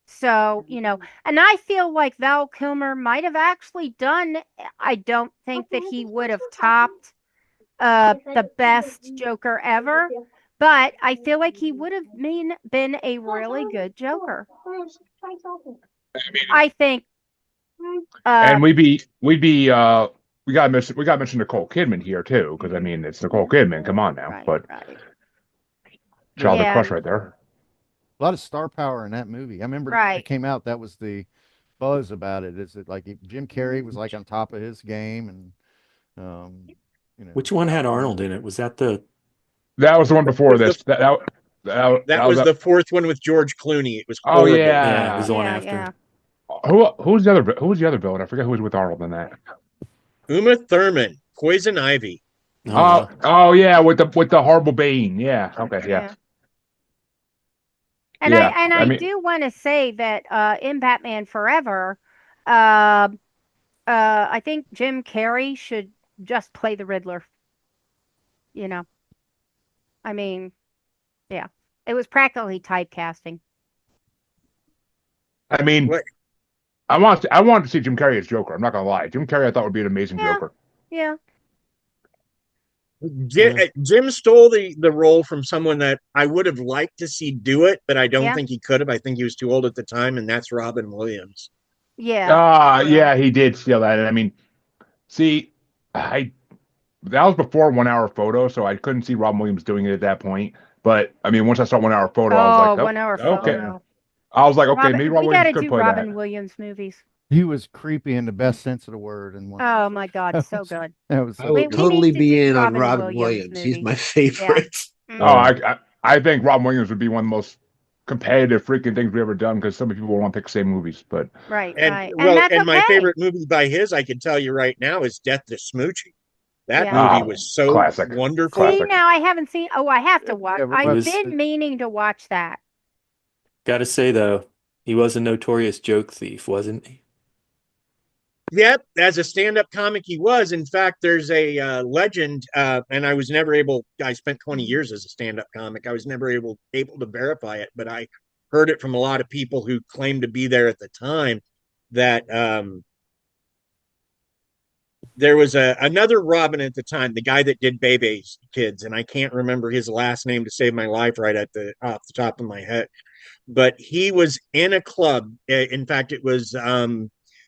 So, and I feel like Val Kilmer might have actually done, I don't think that he would have topped the best Joker ever, but I feel like he would have been a really good Joker. I think. And we gotta mention Nicole Kidman here too, because it's Nicole Kidman. Come on now, childhood crush right there. A lot of star power in that movie. I remember it came out. That was the buzz about it. Is it like Jim Carrey was like on top of his game, and Which one had Arnold in it? Was that the? That was the one before this. That was the fourth one with George Clooney. It was horrible. Oh yeah, it was the one after. Yeah. Who was the other villain? I forget who was with Arnold in that. Uma Thurman, Poison Ivy. Oh yeah, with the horrible Bane. Yeah. Okay. Yeah. And I do want to say that in Batman Forever, I think Jim Carrey should just play the Riddler. Yeah, it was practically typecasting. I mean, What? I want to see Jim Carrey as Joker. I'm not gonna lie. Jim Carrey I thought would be an amazing Yeah. Joker. Yeah. Jim stole the role from someone that I would have liked to see do it, but I don't Yeah. think he could have. I think he was too old at the time, and that's Robin Williams. Yeah. Yeah, he did steal that. I mean, see, I that was before 1 Hour Photo, so I couldn't see Robin Williams doing it at that point. But I mean, once I saw 1 Hour Photo, I was Oh, like, 1 hour okay. photo. I was like, okay, maybe Robin we Williams got to could do play Robin that. Williams movies. He was creepy in the best sense of the word. And one. Oh my God, That so was- good. That was I so will we good. totally need to be do in on Robin Robin Williams Williams. He's movies. my favorite. Mm. Oh, I think Robin Williams would be one of the most competitive freaking things we've ever done because so many people want to pick the same movies. But Right, And right. well, And that's and my okay. favorite movie by his, I can tell you right now, is Death to Smoochie. That Yeah. movie was so classic. wonderful. See, Classic. now I haven't seen. Oh, I have to watch. Yeah, I've was- been meaning to watch that. Gotta say though, he was a notorious joke thief, wasn't he? Yep, as a stand-up comic, he was. In fact, there's a legend, and I was never able. I spent 20 years as a stand-up comic. I was never able to verify it, but I heard it from a lot of people who claimed to be there at the time. That there was another Robin at the time, the guy that did Bebe's Kids, and I can't remember his last name to save my life right at the off the top of my head. But he was in a club. In fact, it was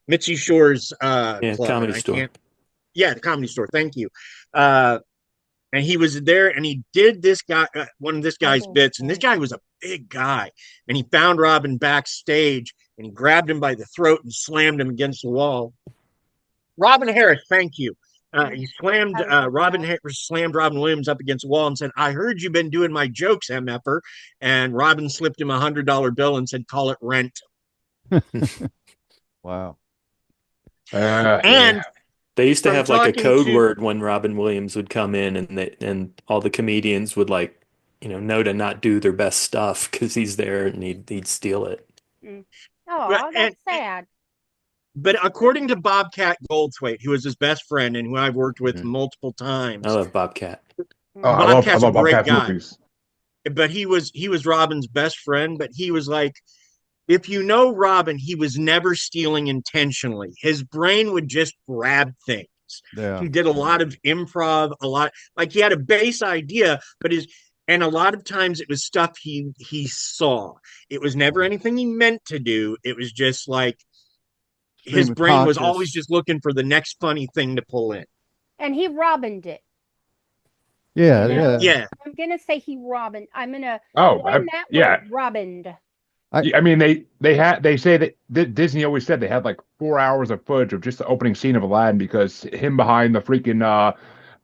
Mitzi Shore's Yeah, club, Comedy and I Store. can't. Yeah, the Comedy Store. Thank you. And he was there, and he did this guy one of this guy's bits, and this guy was a big guy, and he found Robin backstage, and he grabbed him by the throat and slammed him against the wall. Robin Harris, thank you. He slammed Robin Harris, slammed Robin Williams up against the wall and said, "I heard you've been doing my jokes, MFer." And Robin slipped him $100 bill and said, "Call it rent." Wow. And They used to From have like a talking code to- word when Robin Williams would come in, and all the comedians would like, know to not do their best stuff because he's there and he'd steal it. Oh, But- that's sad. But according to Bobcat Goldthwait, who was his best friend and who I've worked with multiple times, I love Bobcat. I Bobcat's love a great Bobcat's guy. movies. But he was Robin's best friend. But he was like, if you know Robin, he was never stealing intentionally. His brain would just grab things. Yeah. He did a lot of improv, a lot like he had a base idea, but and a lot of times it was stuff he saw. It was never anything he meant to do. It was just like his Stream of brain was conscious. always just looking for the next funny thing to pull in. And he Robined it. Yeah. You know? Yeah. Yeah. I'm gonna say he Robin. I'm gonna Oh, coin that yeah. word, Robined. I mean, they say that Disney always said they had like 4 hours of footage of just the opening scene of Aladdin because him behind the freaking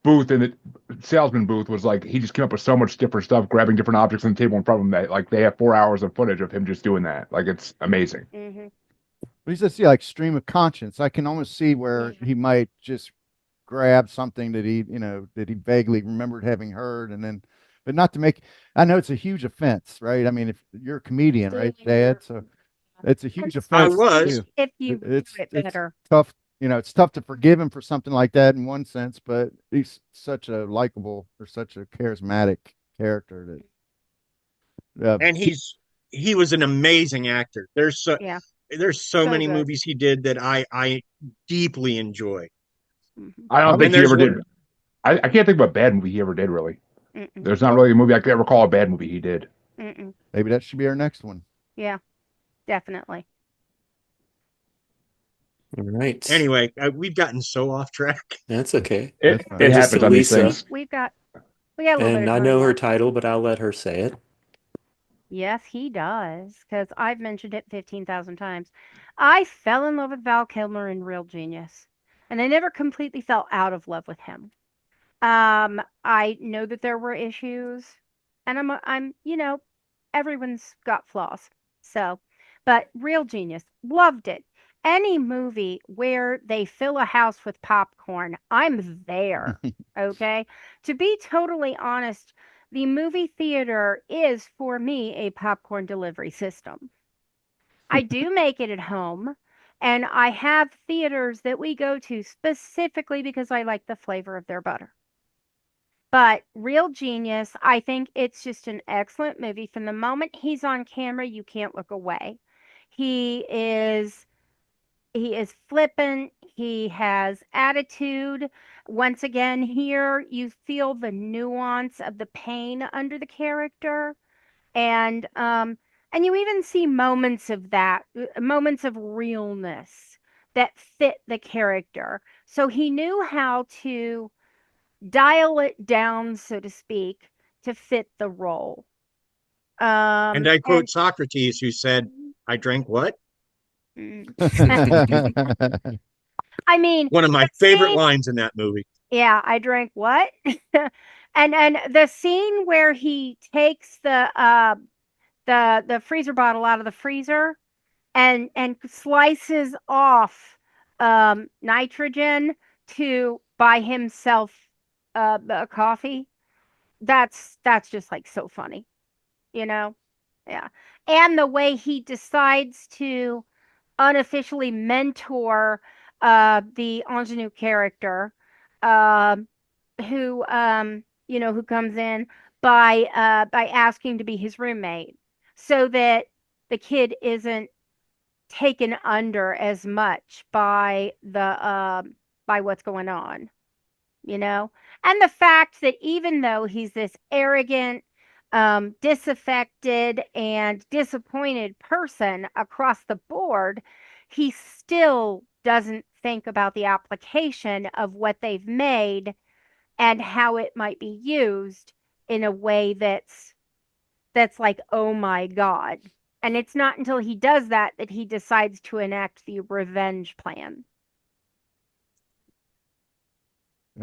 booth and the salesman booth was like he just came up with so much different stuff, grabbing different objects on the table in front of him that like they have 4 hours of footage of him just doing that. Like it's amazing. Mm-hmm. But he's just like stream of conscience. I can almost see where he might just grab something that he vaguely remembered having heard, and then, but not to make. I know it's a huge offense, right? I mean, if you're a comedian, right, Dad? So it's a huge offense. I was. If you do It's it better. tough. It's tough to forgive him for something like that in one sense, but he's such a likable or such a charismatic character that. And he was an amazing actor. There's so So many good. movies he did that I deeply enjoy. Mm-hmm. I don't think he there's ever one- did. I can't think of a bad movie he ever did really. Mm-mm. There's not really a movie I can ever call a bad movie he did. Mm-mm. Maybe that should be our next one. Yeah, definitely. All right. Anyway, we've gotten so off track. That's okay. It That's fine. it Just happens on these Lisa. things. We got a little bit And of I know her time. title, but I'll let her say it. Yes, he does, because I've mentioned it 15,000 times. I fell in love with Val Kilmer in Real Genius, and I never completely fell out of love with him. I know that there were issues, and I'm, everyone's got flaws. So, but Real Genius, loved it. Any movie where they fill a house with popcorn, I'm there. Okay. To be totally honest, the movie theater is for me a popcorn delivery system. I do make it at home, and I have theaters that we go to specifically because I like the flavor of their butter. But Real Genius, I think it's just an excellent movie. From the moment he's on camera, you can't look away. He is flippant. He has attitude. Once again, here you feel the nuance of the pain under the character, and you even see moments of that, moments of realness that fit the character. So he knew how to dial it down, so to speak, to fit the role. And I And quote Socrates, who said, "I drank what?" I mean, One of my the favorite scene, lines in that movie. yeah, I drank what? And the scene where he takes the freezer bottle out of the freezer and slices off nitrogen to buy himself a coffee. That's just like so funny, you know? Yeah. And the way he decides to unofficially mentor the ingenue character, um, who comes in by asking to be his roommate, so that the kid isn't taken under as much by what's going on, you know? And the fact that even though he's this arrogant, disaffected, and disappointed person across the board, he still doesn't think about the application of what they've made and how it might be used in a way that's like, oh my God. And it's not until he does that that he decides to enact the revenge plan.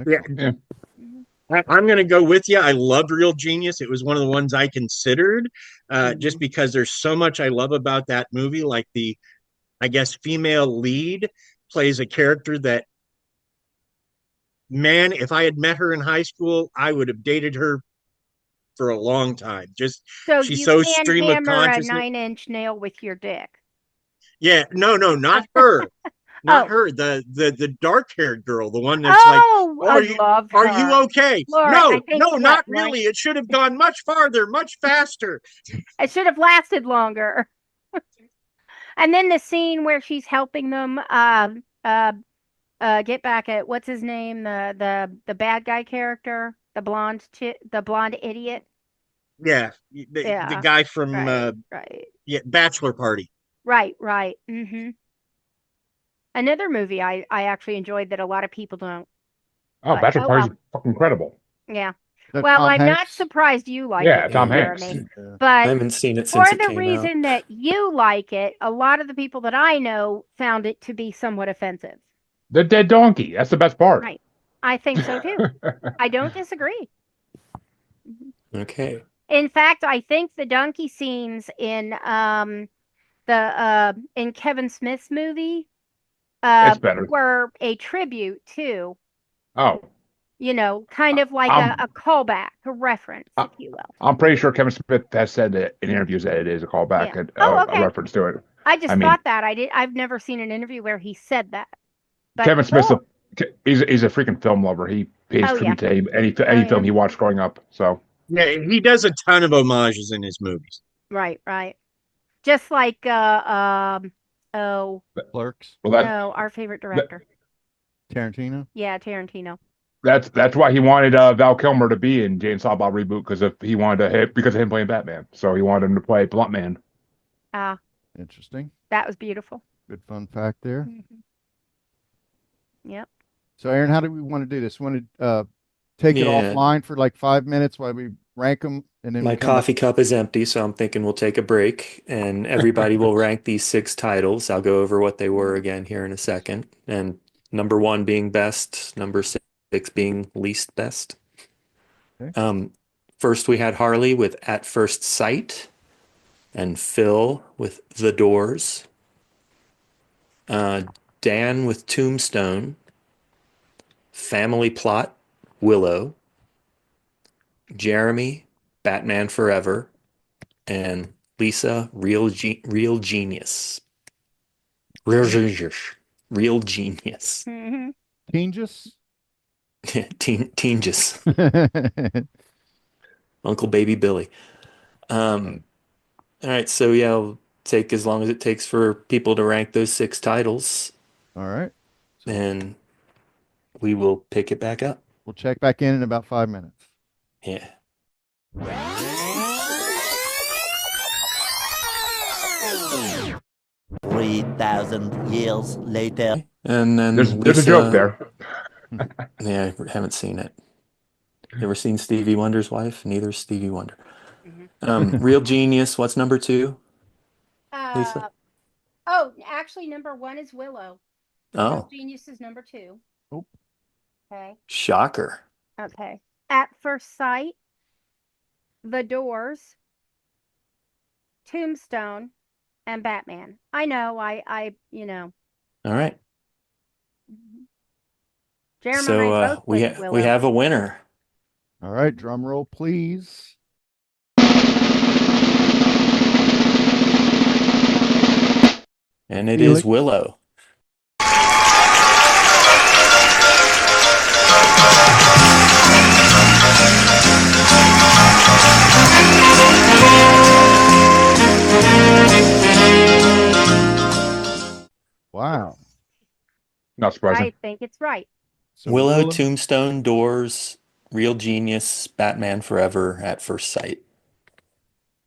Yeah. Excellent. I'm going to go with you. I loved Real Genius. It was one of the ones I considered, just because there's so much I love about that movie. Like I guess, female lead plays a character that, man, if I had met her in high school, I would have dated her for a long time. Just, So she's you so can stream of hammer a consciousness. 9-inch nail with your dick. Yeah, no, not her. Not Oh. her. The dark haired girl, the one that's like, Oh, "Oh, I love are her. you okay?" Laura, I think No, what, not Lauren? really. It should have gone much farther, much faster. It should have lasted longer. And then the scene where she's helping them get back at what's his name, the bad guy character, the blonde idiot. Yeah, the Yeah. guy from Right. yeah, Bachelor Party. Right. Another movie I actually enjoyed that a lot of people don't. Oh, But Bachelor oh Party's well. fucking incredible. Yeah. That Well, Tom I'm not Hanks? surprised you like Yeah, it, Tom Yeah. Hanks. Jeremy. Yeah. I But haven't seen it for since it the came out. reason that you like it, a lot of the people that I know found it to be somewhat offensive. The dead donkey. That's the best part. Right. I think so too. I don't disagree. Okay. In fact, I think the donkey scenes in Kevin Smith's movie It's better. were a tribute to, Oh, kind of like I'm a callback, a reference, I- if you will. I'm pretty sure Kevin Smith has said that in interviews that it is a callback Yeah. and Oh, a okay. reference to it. I just I mean, thought that. I've never seen an interview where he said that. But Kevin Smith's cool. he's a freaking film lover. He pays Oh, tribute to any Oh, film yeah. he watched growing up. So Yeah, he does a ton of homages in his movies. Right. Just like Clerks? well no, our favorite director. Tarantino? Yeah, Tarantino. that's why he wanted Val Kilmer to be in Jane Silent Bob reboot because of him playing Batman. So he wanted him to play Blunt Man. Ah, Interesting. that was beautiful. Good fun fact there. Yep. So, Aaron, how do we want to do this? Want to take it Yeah. offline for like 5 minutes while we rank them, and then My we come coffee cup is empty, so I'm thinking we'll take a break and everybody will rank these 6 titles. I'll go over what they were again here in a second. And number 1 being best, number 6 being least best. Okay. First we had Harley with At First Sight and Phil with The Doors. Dan with Tombstone. Family Plot, Willow. Jeremy, Batman Forever, and Lisa, Real Genius. Real Genius. Tingus? Teengus. Uncle Baby Billy. All right, so yeah, take as long as it takes for people to rank those 6 titles, All right. and we will pick it back up. We'll check back in about 5 minutes. Yeah. 3,000 years later. And then There's a Lisa, joke there. Yeah, I haven't seen it. You ever seen Stevie Wonder's wife? Neither Stevie Wonder. Real Genius, what's number 2? Lisa? Oh, actually, number 1 is Willow. Oh, Real Genius is number 2. Oh. Okay. shocker. Okay. At First Sight, The Doors, Tombstone, and Batman. I know. I you know. All right. Jeremy So and I both we picked Willow. have a winner. All right, drum roll, please. And it Felix. is Willow. Wow. Not surprising. I think it's right. So Willow, Tombstone, Doors, Real Genius, Batman Forever, At First Sight.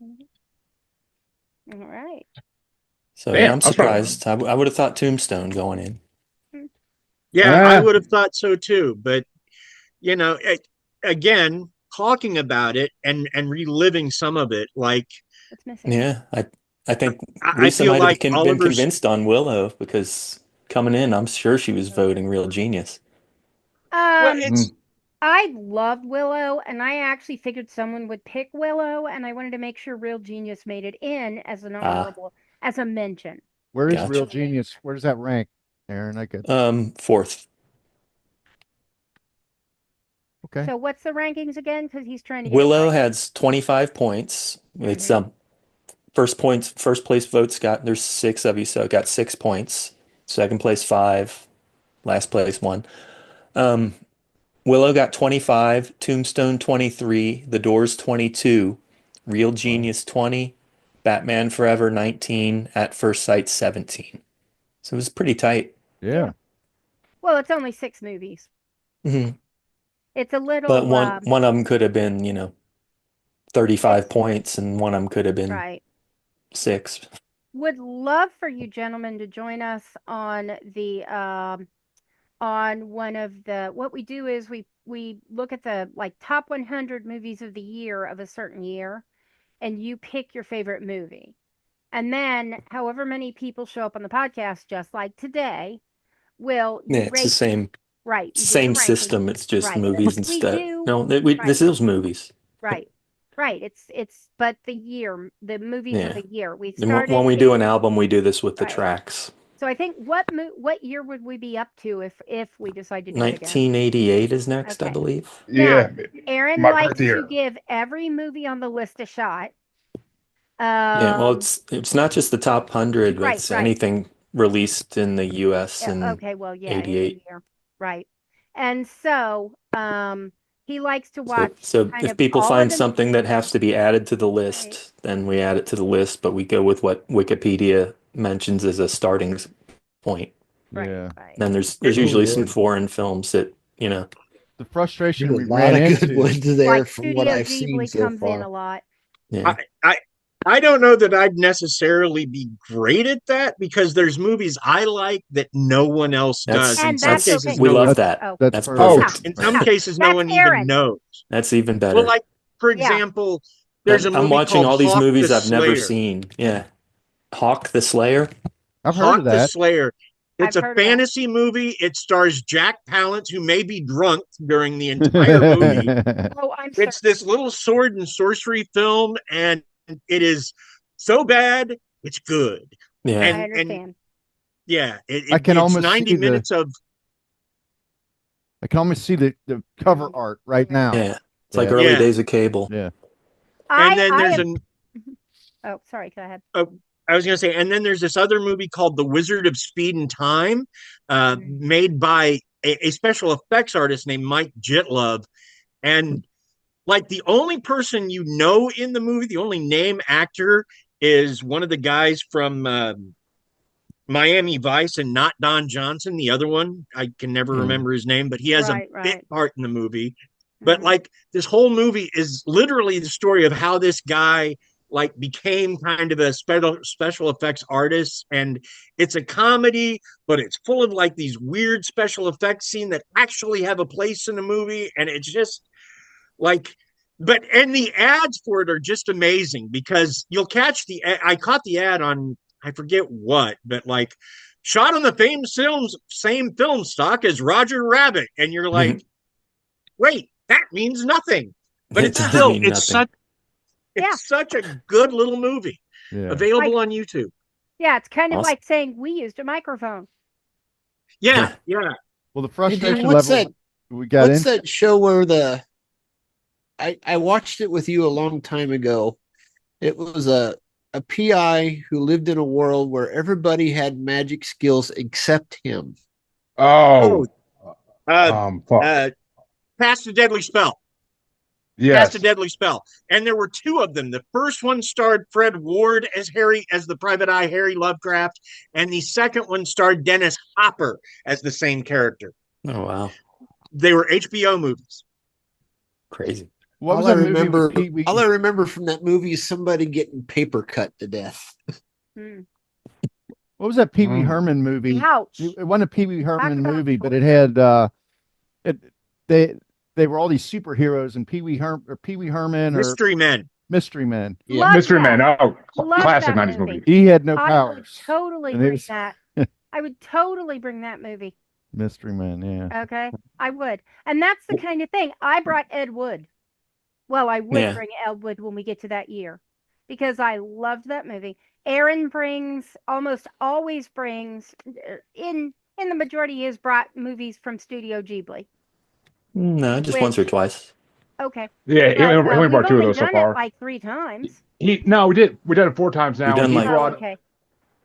All right. So Damn, yeah, I'm I was surprised. I would have thought Tombstone going in. Yeah, I Ah. would have thought so too. But you know, again, talking about it and reliving some of it, like What's missing? Yeah, I think I Lisa feel might like have been Oliver's. convinced on Willow because coming in, I'm sure she was voting Real Genius. Well, it's I loved Willow, and I actually figured someone would pick Willow, and I wanted to make sure Real Genius made it in as an honorable, as a mention. where is Gotcha. Real Genius? Where does that rank, Aaron? I could. 4th. Okay. So what's the rankings again? Because he's trying to get it Willow right. has 25 points. It's first place votes there's 6 of you, so it got 6 points. Second place 5, last place 1. Willow got 25, Tombstone 23, The Doors 22, Real Genius 20, Batman Forever 19, At First Sight 17. So it was pretty tight. Yeah. Well, it's only 6 movies. Mhm. It's a little. But one of them could have been, 35 It's- points, and one of them could have been right. 6. Would love for you gentlemen to join us on the on one of the. What we do is we look at the top 100 movies of the year of a certain year, and you pick your favorite movie, and then however many people show up on the podcast, just like today, will you Yeah, it's the rate same right? it's You the do same the ranking. system. It's just Right. movies We instead. do- No, right. this is movies. Right. It's but the movies Yeah. of the year. We And started when we do in- an album, we do this with the Right. tracks. So I think what year would we be up to if we decide to do it again? 1988 is next, I Okay. believe. Yeah. Aaron My likes birthday to year. give every movie on the list a shot. Yeah, well, it's not just the top 100, but Right, it's right. anything released in the US Yeah, in okay, well, yeah, in the 88. year. Right. And so he likes to watch So kind if of people all find of the something that has to be added to the list, then we add it to the list, but we go with what Wikipedia mentions as a starting point. right, Yeah. right. Then there's Oh, usually some Lord. foreign films that, The frustration There's we a lot ran of good into. ones there Like from what Studio I've seen Ghibli so comes in a far. lot. yeah. I don't know that I'd necessarily be great at that because there's movies I like that no one else That's- does. And In some that's cases, okay. We no love one, that. Oh. That's perfect. perfect. in some cases, no That's one Aaron. even knows. That's even better. Well, like for Yeah. example, there's a movie I'm watching called all these Hawk movies the I've never Slayer. seen. Yeah. Hawk the Slayer. I've heard Hawk of the that. Slayer. It's I've a heard of that. fantasy movie. It stars Jack Palance, who may be drunk during the entire movie. Oh, I'm sorry. It's this little sword and sorcery film, and it is so bad it's good. Yeah. I And understand. yeah, I can it's almost 90 see the- minutes of I can almost see the cover art right now. Yeah. It's like Yeah. early Yeah. days of cable. Yeah. and then there's Oh, sorry. Go ahead. I was going to say, and then there's this other movie called The Wizard of Speed and Time, made by a special effects artist named Mike Jitlove. And like the only person you know in the movie, the only name actor is one of the guys from Miami Vice, and not Don Johnson, the other one. I can never remember his name, but he has a bit part in the movie. But like this whole movie is literally the story of how this guy like became kind of a special effects artist, and it's a comedy, but it's full of like these weird special effects scenes that actually have a place in the movie, and it's just like, and the ads for it are just amazing because you'll catch I caught the ad on, I forget what, but like shot on the same film stock as Roger Rabbit, and you're like, wait, that means nothing, but it's still such a good little movie, available on YouTube. Yeah, it's kind of like saying we used a microphone. Yeah. Well, the frustration what's level what's that show where I watched it with you a long time ago. It was a PI who lived in a world where everybody had magic skills except him. Cast a Deadly Spell. Yes. Cast a Deadly Spell. And there were two of them. The first one starred Fred Ward as the private eye, Harry Lovecraft. And the second one starred Dennis Hopper as the same character. Oh, wow. They were HBO movies. Crazy. All I remember from that movie is somebody getting paper cut to death. What was that Pee Wee Herman movie? Ouch. It wasn't a Pee Wee Herman movie, but it had they were all these superheroes, and Pee Wee Herman Mystery Men. Mystery Men. Yeah. Mystery Men. Oh, classic 90s movie. He had no powers. I would totally bring that. I would totally bring that movie. Mystery Men, yeah. Okay, I would. And that's the kind of thing. I brought Ed Wood. Well, I would bring Ed Wood when we get to that year because I loved that movie. Aaron almost always brings, in the majority, he has brought movies from Studio Ghibli. No, just once or twice. Okay. Yeah, he only brought two of those so far. Like 3 times. We've done it 4 times now.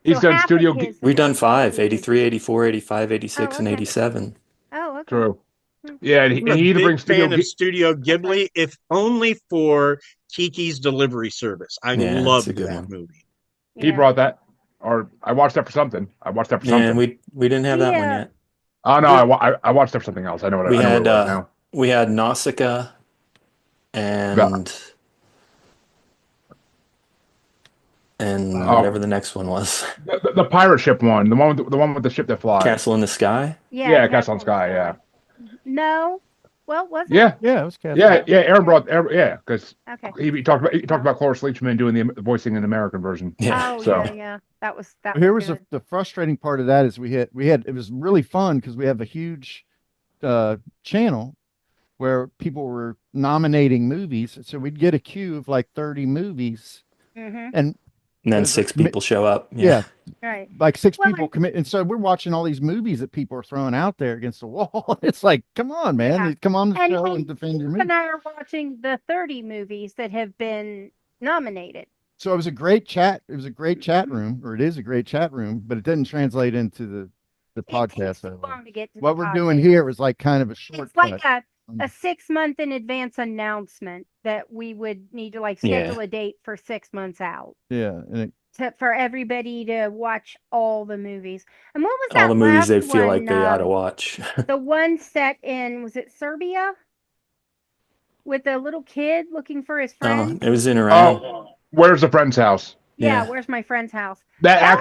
He's done Studio. We've done 5: 83, 84, 85, 86, and 87. Oh, okay. True. Yeah, and he even brings Studio Ghibli, if only for Kiki's Delivery Service. I love that movie. He brought that, or I watched that for something. And we didn't have that one yet. Oh no, I watched that for something else. I know what it was now. We had Nausicaa and whatever the next one was. The pirate ship one, the one with the ship that flies. Castle in the Sky? Yeah, Castle in the Sky, yeah. No. Well, was it? Yeah, it was Castle. Yeah, Aaron brought because he talked about Cloris Leachman doing the voicing in the American version. Yeah. Yeah. That was Here was the frustrating part of that is we had it was really fun because we have a huge channel where people were nominating movies, so we'd get a queue of like 30 movies, and then 6 people show up. Yeah. Right. Like 6 people commit, and so we're watching all these movies that people are throwing out there against the wall. It's like, come on, man, come on the show and defend your movie. And I are watching the 30 movies that have been nominated. So it was a great chat. It was a great chat room, or it is a great chat room, but it doesn't translate into the podcast. What we're doing here is like kind of a shortcut. It's like a 6 month in advance announcement that we would need to schedule a date for 6 months out. Yeah. And for everybody to watch all the movies. And what was that? All the movies they feel like they ought to watch. The one set in, was it Serbia? With the little kid looking for his friend? It was in Iran. Oh, where's the friend's house? Yeah, where's my friend's house? I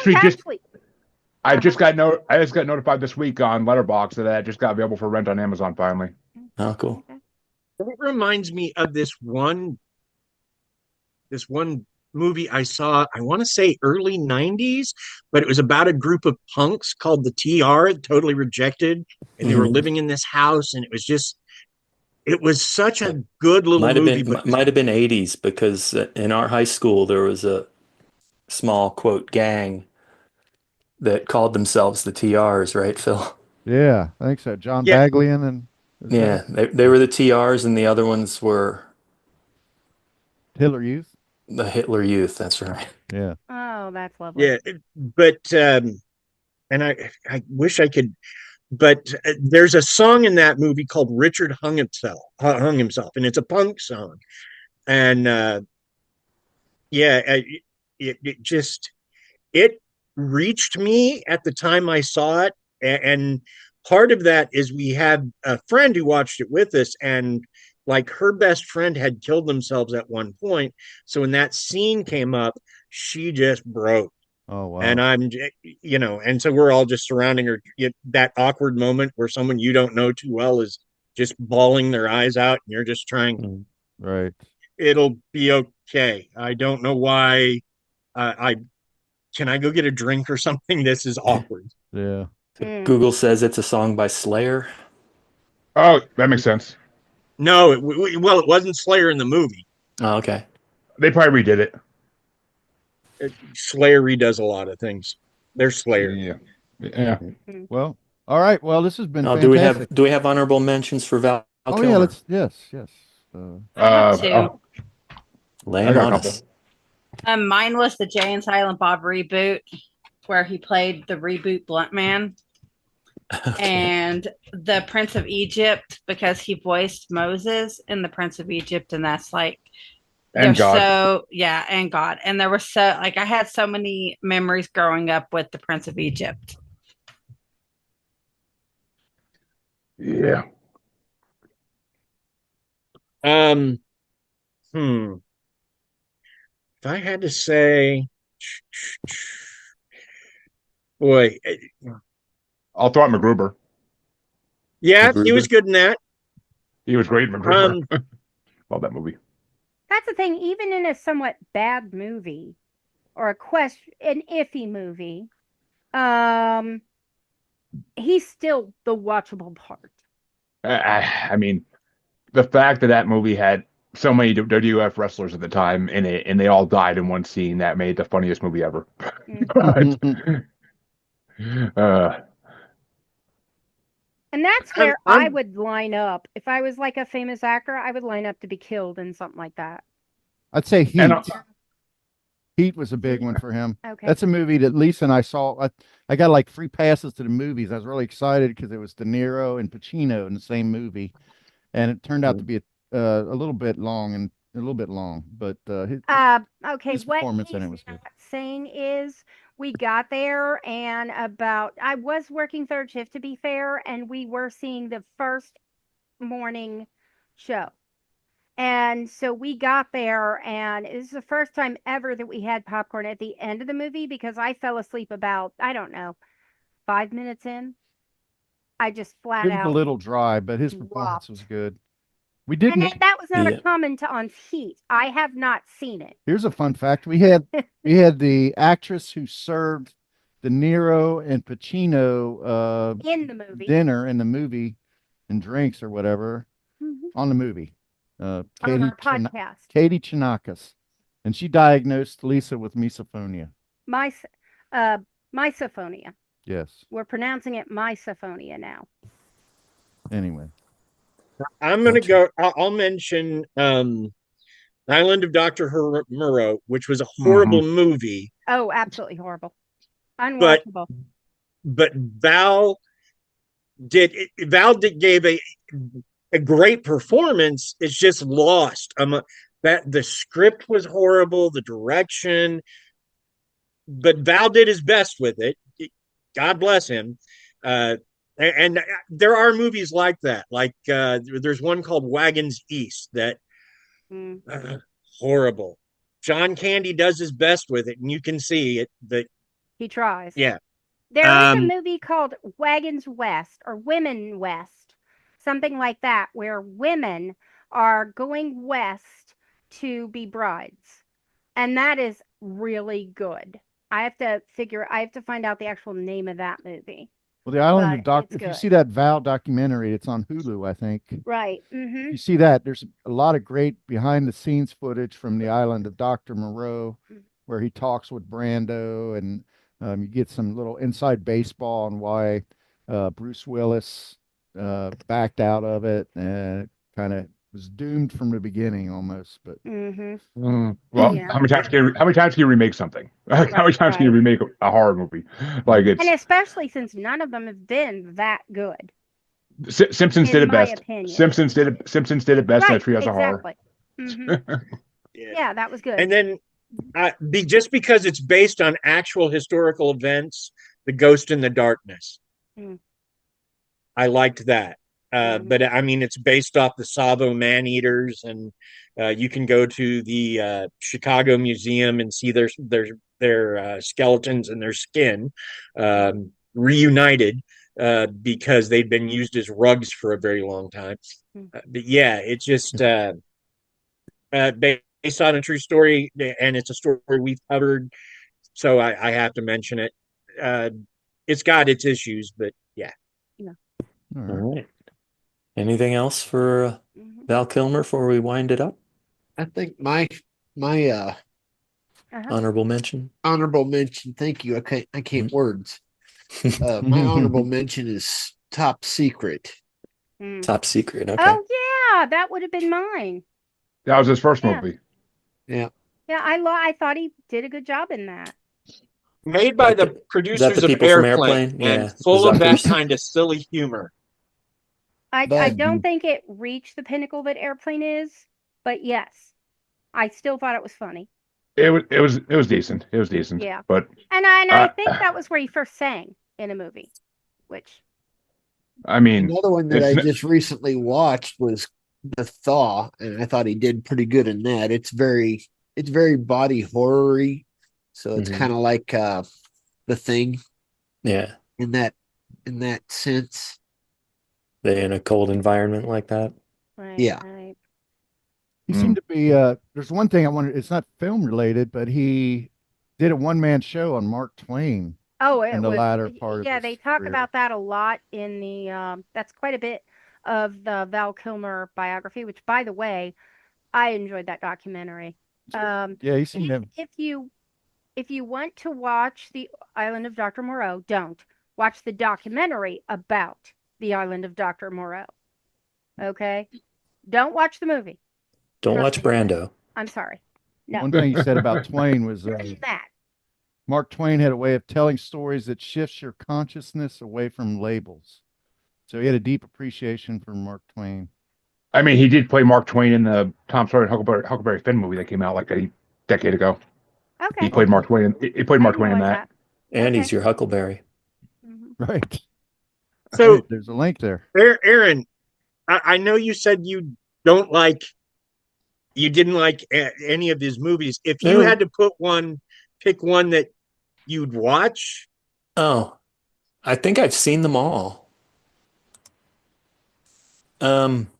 just got notified this week on Letterboxd that it just got available for rent on Amazon finally. Oh, cool. It reminds me of this one movie I saw, I want to say early 90s, but it was about a group of punks called the TR, Totally Rejected, and they were living in this house, and it was such a good little movie. Might have been 80s, because in our high school there was a small, quote, gang that called themselves the TRs, right, Phil? Yeah, I think so. John Baglian and... Yeah, they were the TRs, and the other ones were... Hitler Youth? The Hitler Youth, that's right. Yeah. Oh, that's lovely. Yeah, but and I wish I could, but there's a song in that movie called Richard Hung Himself, and it's a punk song, and it reached me at the time I saw it. And part of that is we had a friend who watched it with us, and like her best friend had killed themselves at one point. So when that scene came up, she just broke. Oh wow. And and so we're all just surrounding her. That awkward moment where someone you don't know too well is just bawling their eyes out, and you're just trying. Right. It'll be okay. I don't know why. Can I go get a drink or something? This is awkward. Yeah. Google says it's a song by Slayer. Oh, that makes sense. No, it wasn't Slayer in the movie. Oh, okay. They probably redid it. Slayer redoes a lot of things. They're Slayer. Yeah. Well, all right. Well, this has been Oh, fantastic. do we have honorable mentions for Val Oh Kilmer? yeah, yes. Lay it on us. Mine was the Jay and Silent Bob reboot, where he played the reboot Blunt Man, and the Prince of Egypt, because he voiced Moses in the Prince of Egypt, and that's like, and God. And God, and there were I had so many memories growing up with the Prince of Egypt. Yeah. If I had to say, boy, I'll throw out MacGruber. Yeah, MacGruber. he was good in that. He was great in MacGruber. Love that movie. That's the thing. Even in a somewhat bad movie or an iffy movie, he's still the watchable part. I mean, the fact that movie had so many WWF wrestlers at the time in it, and they all died in one scene, that made the funniest movie ever. And that's where I would line up. If I was like a famous actor, I would line up to be killed in something like that. I'd say Heat. Heat was a big one for him. Okay. That's a movie that Lisa and I saw. I got like free passes to the movies. I was really excited because it was De Niro and Pacino in the same movie, and it turned out to be a little bit long, but his performance in it was good. Saying is, we got there, and I was working third shift, to be fair, and we were seeing the first morning show. And so we got there, and it was the first time ever that we had popcorn at the end of the movie, because I fell asleep about, I don't know, 5 minutes in. I just flat out. It was a little dry, but his performance was good. We And didn't. that was not a comment on Heat. I have not seen it. Here's a fun fact: we had the actress who served De Niro and Pacino in the movie dinner in the movie and drinks or whatever on the movie. On our podcast. Katie Chonacas, and she diagnosed Lisa with misophonia. Misophonia. Yes. We're pronouncing it misophonia now. Anyway. I'm going to go. I'll mention Island of Dr. Moreau, which was a horrible movie. Oh, absolutely horrible. Unwatchable. But Val gave a great performance. It's just lost. That the script was horrible, the direction, but Val did his best with it. God bless him. And there are movies like that. Like there's one called Wagons East that horrible. John Candy does his best with it, and you can see it. That he tries. Yeah. There is a movie called Wagons West or Women West, something like that, where women are going west to be brides, and that is really good. I have to find out the actual name of that movie. Well, the Island of if you see that Val documentary, it's on Hulu, I think. Right. You see that there's a lot of great behind the scenes footage from the Island of Dr. Moreau, where he talks with Brando, and you get some little inside baseball on why Bruce Willis backed out of it and kind of was doomed from the beginning almost. But well, how many times can you remake something? How many times can you remake a horror movie? Like it's, and especially since none of them have been that good. Simpsons did it best. Simpsons did it best in a Treehouse of Horror. Yeah, that was good. And then just because it's based on actual historical events, The Ghost in the Darkness. Mm. I liked that. Mhm. But I mean, it's based off the Savo man-eaters, and you can go to the Chicago Museum and see their skeletons and their skin reunited because they'd been used as rugs for a very long time. Mm. But yeah, it's just based on a true story, and it's a story we've covered, so I have to mention it. It's got its issues, but yeah. Yeah. All All right. right. Anything else for Mhm. Val Kilmer before we wind it up? I think my Uh-huh. Honorable mention. honorable mention. Thank you. I can't words. Top My honorable mention is Top Secret. Mm. secret. Okay. Oh yeah, that would have been mine. That was his first Yeah. movie. Yeah. Yeah, I thought he did a good job in that. Made by Like the the- is that producers the of people from Airplane, Airplane? and Yeah, full the of that Zuckers. kind of silly humor. I But don't think it reached the pinnacle that Airplane is, but yes, I still thought it was funny. It was decent. It was decent. Yeah. But And I Uh, think that was where he first sang in a movie, which I mean, another one that it's I just recently watched was The Thaw, and I thought he did pretty good in that. It's very body horror-y, so it's Mhm. kind of like The Thing Yeah. in that sense. They in a cold environment like that. right, Yeah. right. He Mm. seemed to be there's one thing I wanted, it's not film related, but he did a one-man show on Mark Twain. Oh, it In the was latter part of yeah, his they talk career. about that a lot in the that's quite a bit of the Val Kilmer biography, which by the way, I enjoyed that documentary. Yeah, he seemed to have, If you want to watch The Island of Dr. Moreau, don't watch the documentary about the Island of Dr. Moreau. Okay? Don't watch the movie. Don't Trust watch me. Brando. I'm sorry. No. one thing he said about Twain was That. Mark Twain had a way of telling stories that shifts your consciousness away from labels. So he had a deep appreciation for Mark Twain. I mean, he did play Mark Twain in the Tom Sawyer and Huckleberry Finn movie that came out like a decade ago. Okay. He played Mark Twain. He played I Mark didn't Twain in realize that. And Okay. he's your Huckleberry. Mhm. Right. So, Right, there's a link there. Aaron, I know you said you didn't like any of his movies. If you No. had to pick one that you'd watch, Oh, I think I've seen them all.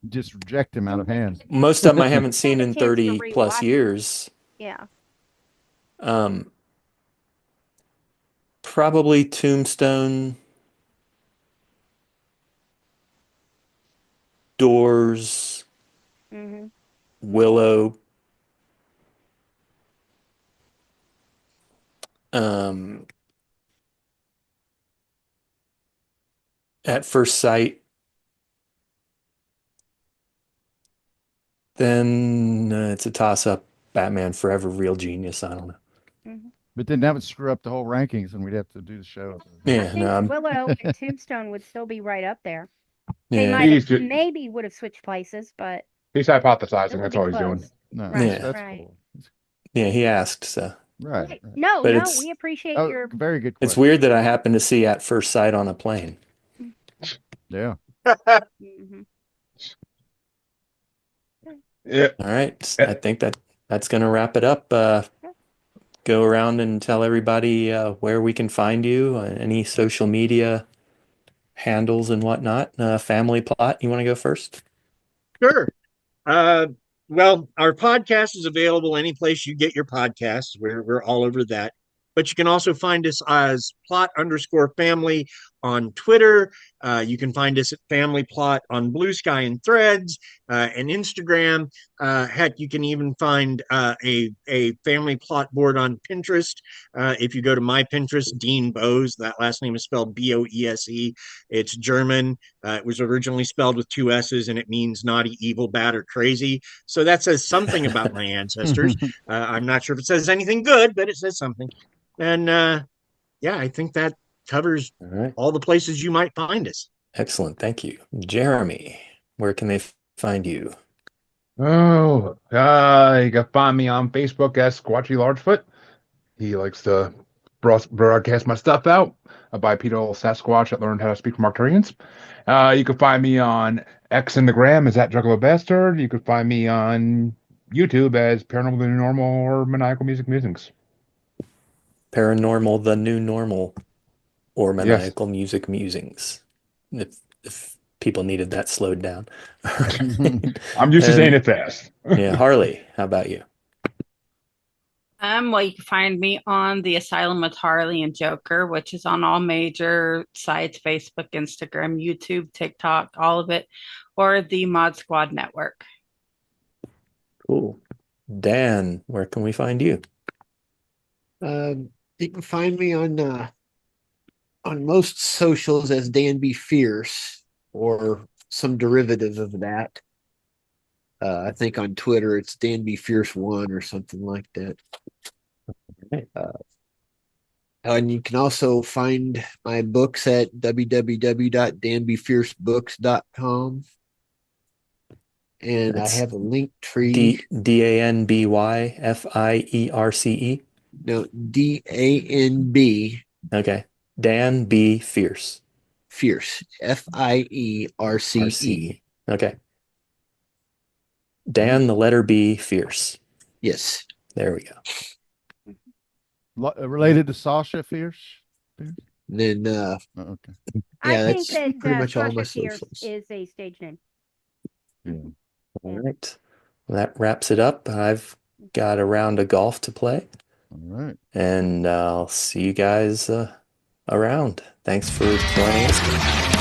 Just reject him out of hand. Most of them I haven't seen Had a in chance to 30 plus rewatch. years. Yeah. Probably Tombstone, Doors, hmm Willow, At First Sight. Then it's a toss-up. Batman Forever, Real Genius. I don't know. hmm But then that would screw up the whole rankings and we'd have to do the show. I Yeah, think no, I'm, Willow and Tombstone would still be right up there. They yeah, might He's have ju- maybe would have switched places, but He's it hypothesizing. would That's be all he's doing. close. No, Right, Yeah. that's right. cool. yeah. He asked, so Right. Right. right. No, But no, it's- we appreciate Oh, your very good it's question. weird that I happened to see At First Sight on a plane. Yeah. Mhm. Yeah. All right, I think that's gonna wrap it up. Go around and tell everybody where we can find you, any social media handles and whatnot. Family Plot, you want to go first? sure. Well, our podcast is available any place you get your podcasts. We're all over that. But you can also find us as plot_family on Twitter. You can find us at Family Plot on Blue Sky and Threads and Instagram. Heck, you can even find a Family Plot board on Pinterest. If you go to my Pinterest, Dean Bose, that last name is spelled Boese. It's German. It was originally spelled with two S's, and it means naughty, evil, bad, or crazy. So that says something about my ancestors. I'm not sure if it says anything good, but it says something. And yeah, I think that covers All right, all the places you might find us. excellent. Thank you. Jeremy, where can they find you? You can find me on Facebook as Squatchy Largefoot. He likes to broadcast my stuff out. A bipedal Sasquatch that learned how to speak from Arcturians. You can find me on X and the Gram as that Juggalo Bastard. You can find me on YouTube as Paranormal the New Normal or Maniacal Musings. Paranormal, the New Normal, or Yes. Maniacal Music Musings. If people needed that slowed down. All right. I'm used to saying it fast. Yeah, Harley, how about you? Well, you can find me on the Asylum with Harley and Joker, which is on all major sites: Facebook, Instagram, YouTube, TikTok, all of it, or the Mod Squad Network. Cool. Dan, where can we find you? You can find me on most socials as Dan B. Fierce or some derivative of that. I think on Twitter it's Dan B. Fierce 1 or something like that. Okay. And you can also find my books at www.danbyfiercebooks.com. And That's I have a link tree. DANBYFIERCE. No, DANB. Okay. Dan B. Fierce. Fierce. FIERCE. RCE. Okay. Dan, the letter B, Fierce. Yes. There we go. Related to Sasha Fierce? Then Oh, okay. yeah, I think that's that pretty much all my Sasha Fierce socials. is a stage name. Yeah. All right. Well, that wraps it up. I've got a round of golf to play. All right. And I'll see you guys around. Thanks for joining us.